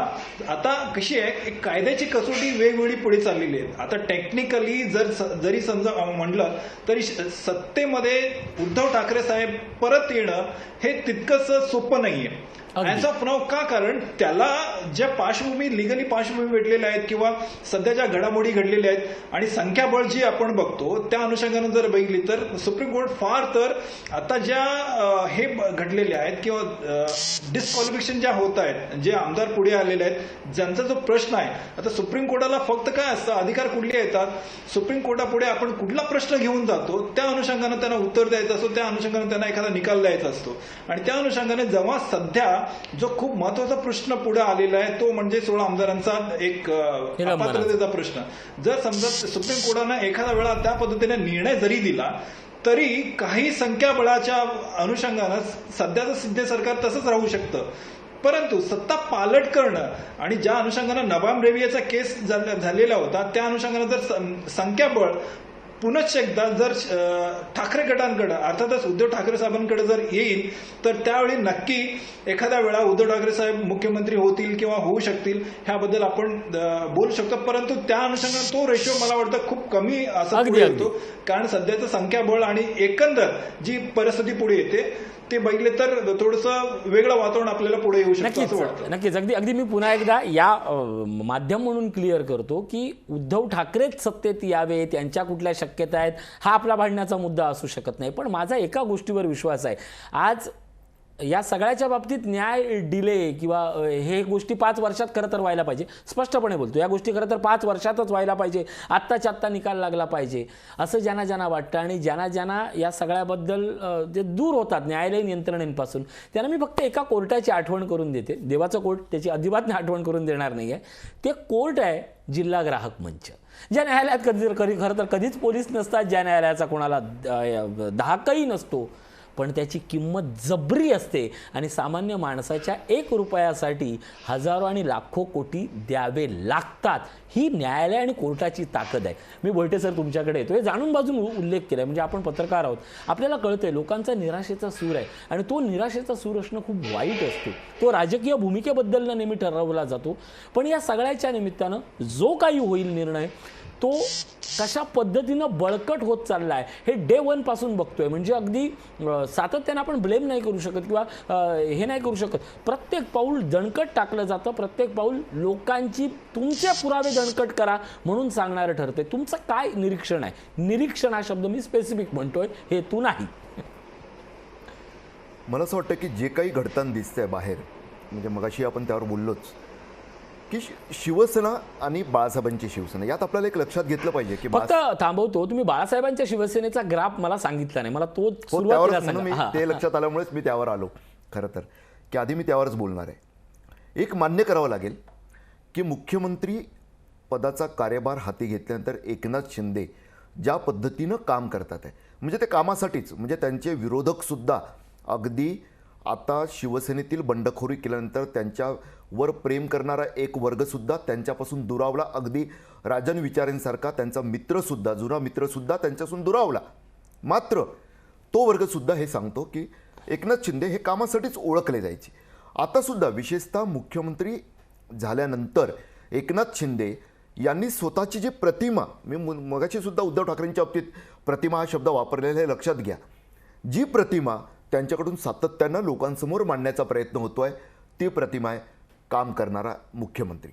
आता कशी आहे, एक कायद्याची कसोटी वेगवेगळी पुढे चाललेली आहे. आता टेक्निकली जरी समजा म्हटलं तरी सत्तेमध्ये उद्धव ठाकरे साहेब परत येणं हे तितकंच सोपं नाहीये ऍज ऑफ नाव. का? कारण त्याला ज्या लिगली पार्श्वभूमी भेटलेल्या आहेत किंवा सध्याच्या घडामोडी घडलेल्या आहेत आणि संख्याबळ जी आपण बघतो त्या अनुषंगाने जर बघितली तर सुप्रीम कोर्ट फार तर आता ज्या हे घडलेले आहेत किंवा डिस्क्वालिफिकेशन ज्या होत आहेत, जे आमदार पुढे आलेले आहेत, ज्यांचा जो प्रश्न आहे, आता सुप्रीम कोर्टाला फक्त काय असतं, अधिकार कुठले येतात, सुप्रीम कोर्टापुढे आपण कुठला प्रश्न घेऊन जातो त्या अनुषंगाने त्यांना उत्तर द्यायचं असतो, त्या अनुषंगाने त्यांना एखादा निकाल द्यायचा असतो. आणि त्या अनुषंगाने जेव्हा सध्या जो खूप महत्वाचा प्रश्न पुढे आलेला आहे तो म्हणजे 16 आमदारांचा एक अपात्रतेचा प्रश्न. जर समजा सुप्रीम कोर्टाने एखाद्या वेळा त्या पद्धतीने निर्णय जरी दिला तरी काही संख्याबळाच्या अनुषंगानं सध्याचं सिद्धे सरकार तसंच राहू शकतं. परंतु सत्ता पालट करणं आणि ज्या अनुषंगानं नबाम रेवियाचा केस झालेला होता त्या अनुषंगानं जर संख्याबळ पुनश्च एकदा जर ठाकरे गटांकडे अर्थातच उद्धव ठाकरे साहेबांकडे जर येईल तर त्यावेळी नक्की एखाद्या वेळा उद्धव ठाकरे साहेब मुख्यमंत्री होतील किंवा होऊ शकतील ह्याबद्दल आपण बोलू शकतो. परंतु त्या अनुषंगाने तो रेशो मला वाटतं खूप कमी असा पुढे येतो. कारण सध्याचं संख्याबळ आणि एकंदर जी परिस्थिती पुढे येते ते बघितले तर थोडंसं वेगळं वातावरण आपल्याला पुढे येऊ शकतं असं वाटतं. नक्कीच. अगदी मी पुन्हा एकदा या माध्यम म्हणून क्लिअर करतो की उद्धव ठाकरेच सत्तेत यावे, त्यांच्या कुठल्या शक्यता आहेत हा आपला भांडण्याचा मुद्दा असू शकत नाही. पण माझा एका गोष्टीवर विश्वास आहे, आज या सगळ्याच्या बाबतीत न्याय डिले किंवा हे गोष्टी 5 वर्षात खरं तर व्हायला पाहिजे. स्पष्टपणे बोलतो, या गोष्टी खरं तर 5 वर्षातच व्हायला पाहिजे, आत्ताच्या आत्ता निकाल लागला पाहिजे असं ज्यांना वाटतं. आणि ज्यांना या सगळ्याबद्दल जे दूर होतात न्यायालयीन यंत्रणेपासून त्यांना मी फक्त एका कोर्टाची आठवण करून देते. देवाचं कोर्ट त्याची अजिबात आठवण करून देणार नाही आहे. ते कोर्ट आहे जिल्हा ग्राहक मंच, ज्या न्यायालयात खरं तर कधीच पोलीस नसतात, ज्या न्यायालयाचा कोणाला धाकही नसतो, पण त्याची किंमत जबरी असते आणि सामान्य माणसाच्या 1 रुपयासाठी हजारो आणि लाखो कोटी द्यावे लागतात. ही न्यायालय आणि कोर्टाची ताकद आहे. मी बोलते सर तुमच्याकडे येतो, हे जाणून बाजून उल्लेख केला म्हणजे आपण पत्रकार आहोत, आपल्याला कळतंय लोकांचा निराशेचा सूर आहे आणि तो निराशेचा सूर असणं खूप वाईट असतो. तो राजकीय भूमिकेबद्दल नेहमी ठरवला जातो. पण या सगळ्याच्या निमित्तानं जो काही होईल निर्णय तो कशा पद्धतीनं बळकट होत चालला आहे हे डे 1 पासून बघतोय. म्हणजे अगदी सातत्यानं आपण ब्लेम नाही करू शकत किंवा हे नाही करू शकत. प्रत्येक पाऊल दणकट टाकलं जातं, प्रत्येक पाऊल लोकांची तुमचे पुरावे दणकट करा म्हणून सांगणारं ठरते. तुमचं काय निरीक्षण आहे? निरीक्षण हा शब्द मी स्पेसिफिक म्हणतोय, हेतू नाही. मला असं वाटतं की जे काही घडताना दिसतंय बाहेर, म्हणजे मगाशी आपण त्यावर बोललोच की शिवसेना आणि बाळासाहेबांची शिवसेना, यात आपल्याला एक लक्षात घेतलं पाहिजे की फक्त थांबवतो, तुम्ही बाळासाहेबांच्या शिवसेनेचा ग्राफ मला सांगितला नाही, मला तो सुरुवातीला सांगा. ते लक्षात आल्यामुळेच मी त्यावर आलो खरं तर, की आधी मी त्यावरच बोलणार आहे. एक मान्य करावं लागेल की मुख्यमंत्री पदाचा कार्यभार हाती घेतल्यानंतर एकनाथ शिंदे ज्या पद्धतीनं काम करतात आहे, म्हणजे ते कामासाठीच, म्हणजे त्यांचे विरोधकसुद्धा अगदी आता शिवसेनेतील बंडखोरी केल्यानंतर त्यांच्यावर प्रेम करणारा एक वर्गसुद्धा त्यांच्यापासून दुरावला. अगदी राजन विचारेंसारखा त्यांचा मित्रसुद्धा, जुना मित्रसुद्धा त्यांच्यापासून दुरावला. मात्र तो वर्गसुद्धा हे सांगतो की एकनाथ शिंदे हे कामासाठीच ओळखले जायचे. आतासुद्धा विशेषतः मुख्यमंत्री झाल्यानंतर एकनाथ शिंदे यांनी स्वतःची जी प्रतिमा, मी मगाशीसुद्धा उद्धव ठाकरेंच्या बाबतीत प्रतिमा हा शब्द वापरलेला हे लक्षात घ्या, जी प्रतिमा त्यांच्याकडून सातत्यानं लोकांसमोर मांडण्याचा प्रयत्न होतो आहे ती प्रतिमा आहे काम करणारा मुख्यमंत्री,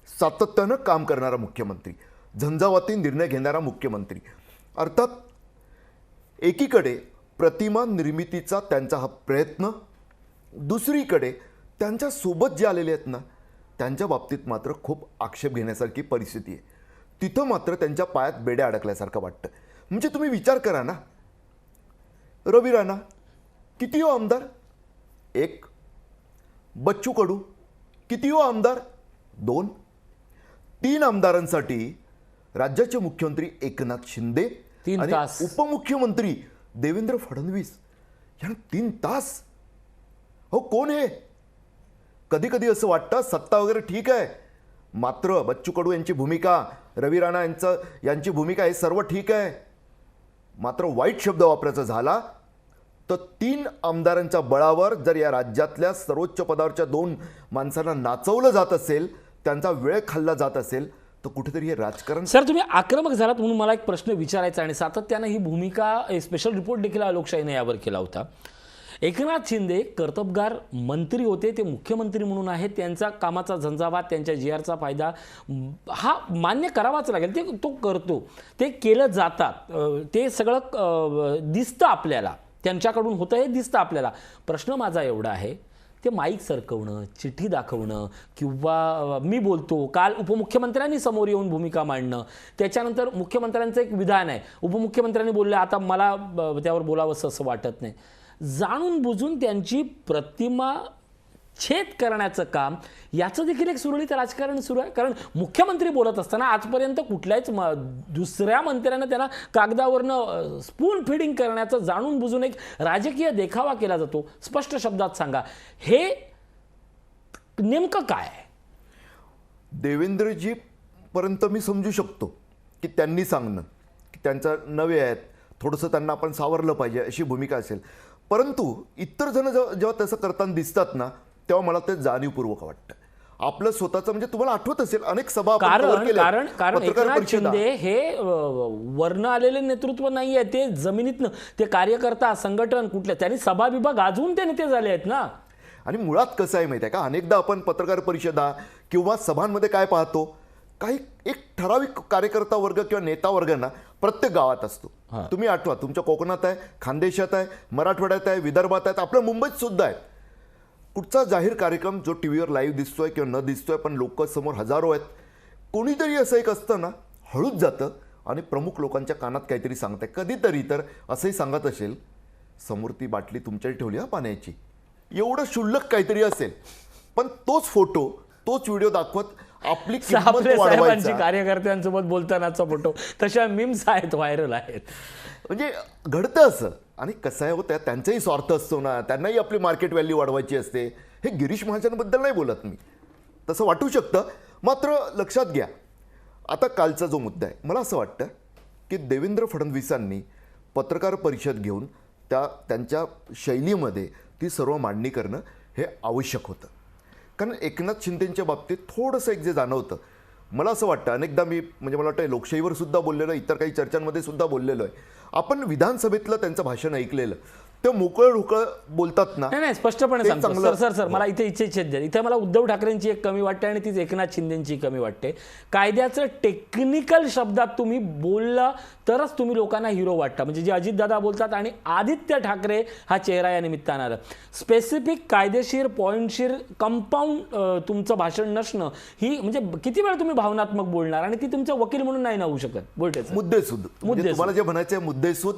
सातत्यानं काम करणारा मुख्यमंत्री, झंझावाती निर्णय घेणारा मुख्यमंत्री. अर्थात एकीकडे प्रतिमा निर्मितीचा त्यांचा हा प्रयत्न, दुसरीकडे त्यांच्यासोबत जे आलेले आहेत ना त्यांच्या बाबतीत मात्र खूप आक्षेप घेण्यासारखी परिस्थिती आहे. तिथं मात्र त्यांच्या पायात बेड्या अडकल्यासारखं वाटतं. म्हणजे तुम्ही विचार करा ना, रवी राणा किती हो आमदार? 1. बच्चू कडू किती हो आमदार? 2. 3 आमदारांसाठी राज्याचे मुख्यमंत्री एकनाथ शिंदे 3 आणि तास उपमुख्यमंत्री देवेंद्र फडणवीस यांना 3 तास. हो कोण आहे? कधी कधी असं वाटतं सत्ता वगैरे ठीक आहे, मात्र बच्चू कडू यांची भूमिका, रवी राणा यांची भूमिका हे सर्व ठीक आहे. मात्र वाईट शब्द वापरायचा झाला तर 3 आमदारांच्या बळावर जर या राज्यातल्या सर्वोच्च पदावरच्या 2 माणसांना नाचवलं जात असेल, त्यांचा वेळ खाल्ला जात असेल, तर कुठेतरी हे राजकारण. सर, तुम्ही आक्रमक झालात म्हणून मला एक प्रश्न विचारायचा आणि सातत्यानं ही भूमिका स्पेशल रिपोर्ट देखील लोकशाहीने यावर केला होता. एकनाथ शिंदे कर्तबगार मंत्री होते, ते मुख्यमंत्री म्हणून आहेत, त्यांचा कामाचा झंझावात, त्यांच्या जीआरचा फायदा हा मान्य करावाच लागेल. ते तो करतो, ते केलं जातात, ते सगळं दिसतं आपल्याला, त्यांच्याकडून होतं हे दिसतं आपल्याला. प्रश्न माझा एवढा आहे, ते माईक सरकवणं, चिठ्ठी दाखवणं किंवा मी बोलतो, काल उपमुख्यमंत्र्यांनी समोर येऊन भूमिका मांडणं, त्याच्यानंतर मुख्यमंत्र्यांचं एक विधान आहे, उपमुख्यमंत्र्यांनी बोलले आता मला त्यावर बोलावंसं असं वाटत नाही, जाणून बुजून त्यांची प्रतिमा छेद करण्याचं काम, याचं देखील एक सुरळीत राजकारण सुरू आहे. कारण मुख्यमंत्री बोलत असताना आजपर्यंत कुठल्याच दुसऱ्या मंत्र्यानं त्यांना कागदावरनं स्पून फिडिंग करण्याचं जाणून बुजून एक राजकीय देखावा केला जातो. स्पष्ट शब्दात सांगा, हे नेमकं काय आहे? देवेंद्रजी पर्यंत मी समजू शकतो की त्यांनी सांगणं की त्यांचा नवे आहेत, थोडंसं त्यांना आपण सावरलं पाहिजे अशी भूमिका असेल. परंतु इतर जण जेव्हा तसं करताना दिसतात ना, तेव्हा मला ते जाणीवपूर्वक वाटतं. आपलं स्वतःचं म्हणजे तुम्हाला आठवत असेल अनेक सभा आपण cover केल्या. कारण पत्रकार एकनाथ परिषदा. शिंदे हे वर्ण आलेले नेतृत्व नाहीये, ते जमिनीतनं, ते कार्यकर्ता संघटन कुठल्या, त्यांनी सभा विभाग गाजवून ते नेते झाले आहेत ना. आणि मुळात कसं आहे माहिती आहे का, अनेकदा आपण पत्रकार परिषदा किंवा सभांमध्ये काय पाहतो, काही एक ठराविक कार्यकर्ता वर्ग किंवा नेता वर्ग ना प्रत्येक गावात असतो. तुम्ही आठवा, तुमच्या कोकणात आहे, खानदेशात आहे, मराठवाड्यात आहे, विदर्भात आहे, आपल्या मुंबईत सुद्धा आहे. कुठचा जाहीर कार्यक्रम जो टीव्हीवर लाईव्ह दिसतोय किंवा न दिसतोय, पण लोक समोर हजारो आहेत, कोणीतरी असं एक असतं ना, हळूच जातं आणि प्रमुख लोकांच्या कानात काहीतरी सांगतंय. कधीतरी तर असंही सांगत असेल, समोर ती बाटली तुमच्याकडे ठेवली हा पाण्याची, एवढं क्षुल्लक काहीतरी असेल, पण तोच फोटो, तोच व्हिडिओ दाखवत आपली किंमत साहेबांची वाढवायचा. कार्यकर्त्यांसोबत बोलतानाचा फोटो, तशा मीम्स आहेत, व्हायरल आहेत. म्हणजे घडतं असं. आणि कसं आहे होतं, त्यांचाही स्वार्थ असतो ना, त्यांनाही आपली मार्केट व्हॅल्यू वाढवायची असते. हे गिरीश महाजनबद्दल नाही बोलत मी, तसं वाटू शकतं. मात्र लक्षात घ्या, आता कालचा जो मुद्दा आहे, मला असं वाटतं की देवेंद्र फडणवीसांनी पत्रकार परिषद घेऊन त्यांच्या शैलीमध्ये ती सर्व मांडणी करणं हे आवश्यक होतं. कारण एकनाथ शिंदेंच्या बाबतीत थोडंसं एक जे जाणवतं, मला असं वाटतं, अनेकदा मी म्हणजे मला वाटतं लोकशाहीवर सुद्धा बोललेलो, इतर काही चर्चांमध्ये सुद्धा बोललेलो आहे, आपण विधानसभेतलं त्यांचं भाषण ऐकलेलं, ते मोकळं ढोकळं बोलतात ना. नाही, स्पष्टपणे ते सांगतो. चांगलं. सर मला इथे इच्छेत द्या, इथे मला उद्धव ठाकरेंची एक कमी वाटते आणि तीच एकनाथ शिंदेची कमी वाटते. कायद्याचं टेक्निकल शब्दात तुम्ही बोलला तरच तुम्ही लोकांना हिरो वाटता. म्हणजे जे अजितदादा बोलतात आणि आदित्य ठाकरे हा चेहरा या निमित्तानं आला. स्पेसिफिक कायदेशीर पॉईंटशीर कंपाऊंड तुमचं भाषण नसणं, ही म्हणजे किती वेळ तुम्ही भावनात्मक बोलणार, आणि ती तुमचं वकील म्हणून नाही ना होऊ शकत. बोलतेच मुद्देसूद, म्हणजे तुम्हाला जे म्हणायचं आहे, मुद्देसूद,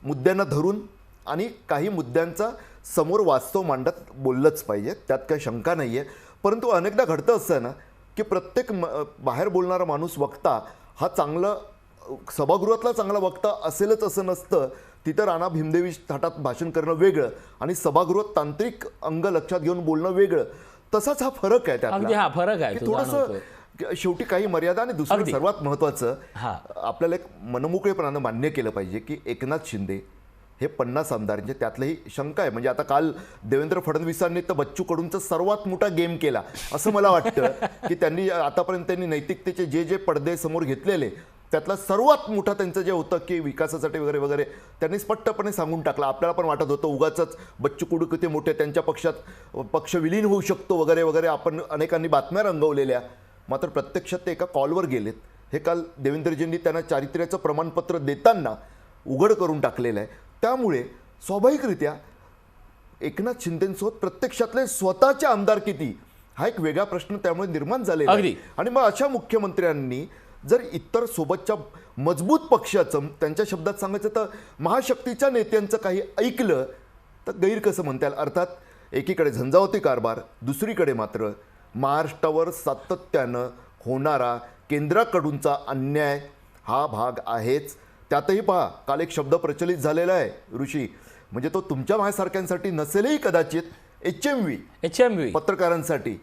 मुद्द्यांना धरून आणि काही मुद्द्यांचा समोर वास्तव मांडत बोललंच पाहिजे, त्यात काही शंका नाही आहे. परंतु अनेकदा घडतं असं ना की प्रत्येक बाहेर बोलणारा माणूस वक्ता हा सभागृहातला चांगला वक्ता असेलच असं नसतं. तिथं राणा भीमदेवी थाटात भाषण करणं वेगळं आणि सभागृहात तांत्रिक अंग लक्षात घेऊन बोलणं वेगळं. तसाच हा फरक आहे अगदी. हा फरक आहे, की तो थोडंसं जाणवतोय. शेवटी काही मर्यादा. आणि दुसरं अगदी. सर्वात महत्त्वाचं, हा. आपल्याला एक मनमोकळेपणानं मान्य केलं पाहिजे की एकनाथ शिंदे हे 50 आमदारांचे त्यातलंही शंका आहे. म्हणजे आता काल देवेंद्र फडणवीसांनी तर बच्चू कडूंचा सर्वात मोठा गेम केला असं मला वाटतं की त्यांनी आतापर्यंत नैतिकतेचे जे पडदे समोर घेतलेले, त्यातला सर्वात मोठा त्यांचं जे होतं की विकासासाठी वगैरे वगैरे, त्यांनी स्पष्टपणे सांगून टाकलं. आपल्याला पण वाटत होतं उगाचच बच्चू कडू किती मोठे, त्यांच्या पक्षात पक्ष विलीन होऊ शकतो वगैरे वगैरे, आपण अनेकांनी बातम्या रंगवलेल्या. मात्र प्रत्यक्षात ते एका कॉलवर गेलेत. हे काल देवेंद्रजींनी त्यांना चारित्र्याचं प्रमाणपत्र देताना उघड करून टाकलेलं आहे. त्यामुळे स्वाभाविकरित्या एकनाथ शिंदेंसोबत प्रत्यक्षातले स्वतःचे आमदार किती, हा एक वेगळा प्रश्न त्यामुळे निर्माण झालेला आहे. आणि मग अशा मुख्यमंत्र्यांनी जर इतर सोबतच्या मजबूत पक्षाचं, त्यांच्या शब्दात सांगायचं तर महाशक्तीच्या नेत्यांचं काही ऐकलं तर गैर कसं म्हणता येईल. अर्थात एकीकडे झंझावती कारभार, दुसरीकडे मात्र महाराष्ट्रावर सातत्यानं होणारा केंद्राकडूनचा अन्याय हा भाग आहेच. त्यातही पहा, काल एक शब्द प्रचलित झालेला आहे ऋषी, म्हणजे तो तुमच्या माझ्यासारख्यांसाठी नसेलही कदाचित, HMV HMV पत्रकारांसाठी,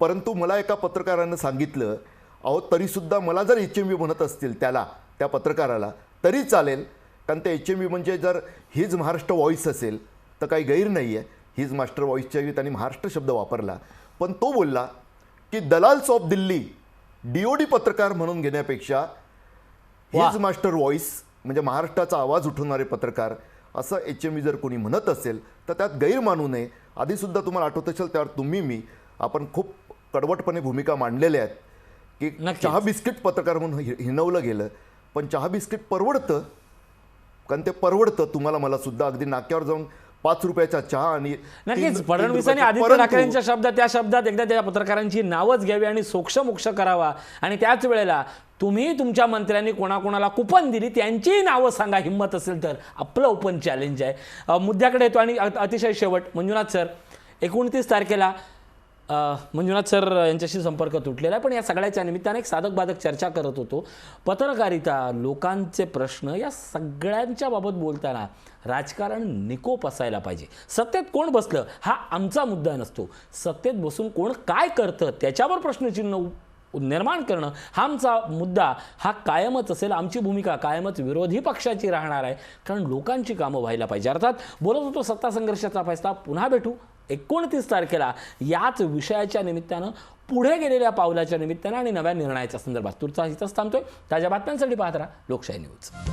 परंतु मला एका पत्रकारानं सांगितलं, अहो तरीसुद्धा मला जर HMV म्हणत असतील त्या पत्रकाराला तरी चालेल, कारण ते HMV म्हणजे जर हीज महाराष्ट्र व्हॉईस असेल तर काही गैर नाही आहे. हीज मास्टर व्हॉईसच्या ऐवजी त्यांनी महाराष्ट्र शब्द वापरला. पण तो बोलला की दलाल्स ऑफ दिल्ली DOD पत्रकार म्हणून घेण्यापेक्षा हीज मास्टर व्हॉईस म्हणजे महाराष्ट्राचा आवाज उठवणारे पत्रकार असं HMV जर कोणी म्हणत असेल तर त्यात गैर मानू नये. आधीसुद्धा तुम्हाला आठवत असेल त्यावर तुम्ही आपण खूप कडवटपणे भूमिका मांडलेल्या आहेत की नक्कीच. चहा बिस्किट पत्रकार म्हणून हिनवलं गेलं, पण चहा बिस्किट परवडतं, कारण ते परवडतं तुम्हाला मला सुद्धा. अगदी नाक्यावर जाऊन 5 रुपयाचा चहा आणि नक्कीच 3 फडणवीसांनी रुपयाचा. आदित्य परंतु ठाकरेंच्या त्या शब्दात एकदा त्या पत्रकारांची नावच घ्यावी आणि सोक्षमोक्ष करावा. आणि त्याच वेळेला तुम्ही तुमच्या मंत्र्यांनी कोणाकोणाला कुपन दिली त्यांचीही नावं सांगा, हिंमत असेल तर. आपलं ओपन चॅलेंज आहे. मुद्द्याकडे येतो आणि अतिशय शेवट, मंजुनाथ सर, 29 तारखेला मंजुनाथ सर यांच्याशी संपर्क तुटलेला आहे, पण या सगळ्याच्या निमित्ताने एक साधक बाधक चर्चा करत होतो. पत्रकारिता, लोकांचे प्रश्न, या सगळ्यांच्या बाबत बोलताना राजकारण निकोप असायला पाहिजे. सत्तेत कोण बसलं हा आमचा मुद्दा नसतो, सत्तेत बसून कोण काय करतं त्याच्यावर प्रश्नचिन्ह निर्माण करणं हा आमचा मुद्दा हा कायमच असेल. आमची भूमिका कायमच विरोधी पक्षाची राहणार आहे, कारण लोकांची कामं व्हायला पाहिजे. अर्थात बोलत होतो सत्ता संघर्षाचा फैसला. पुन्हा भेटू 29 तारखेला याच विषयाच्या निमित्तानं, पुढे गेलेल्या पावलाच्या निमित्तानं आणि नव्या निर्णयाच्या संदर्भात. तुर्ता इथंच थांबतोय. ताज्या बातम्यांसाठी पाहत राहा लोकशाही न्यूज.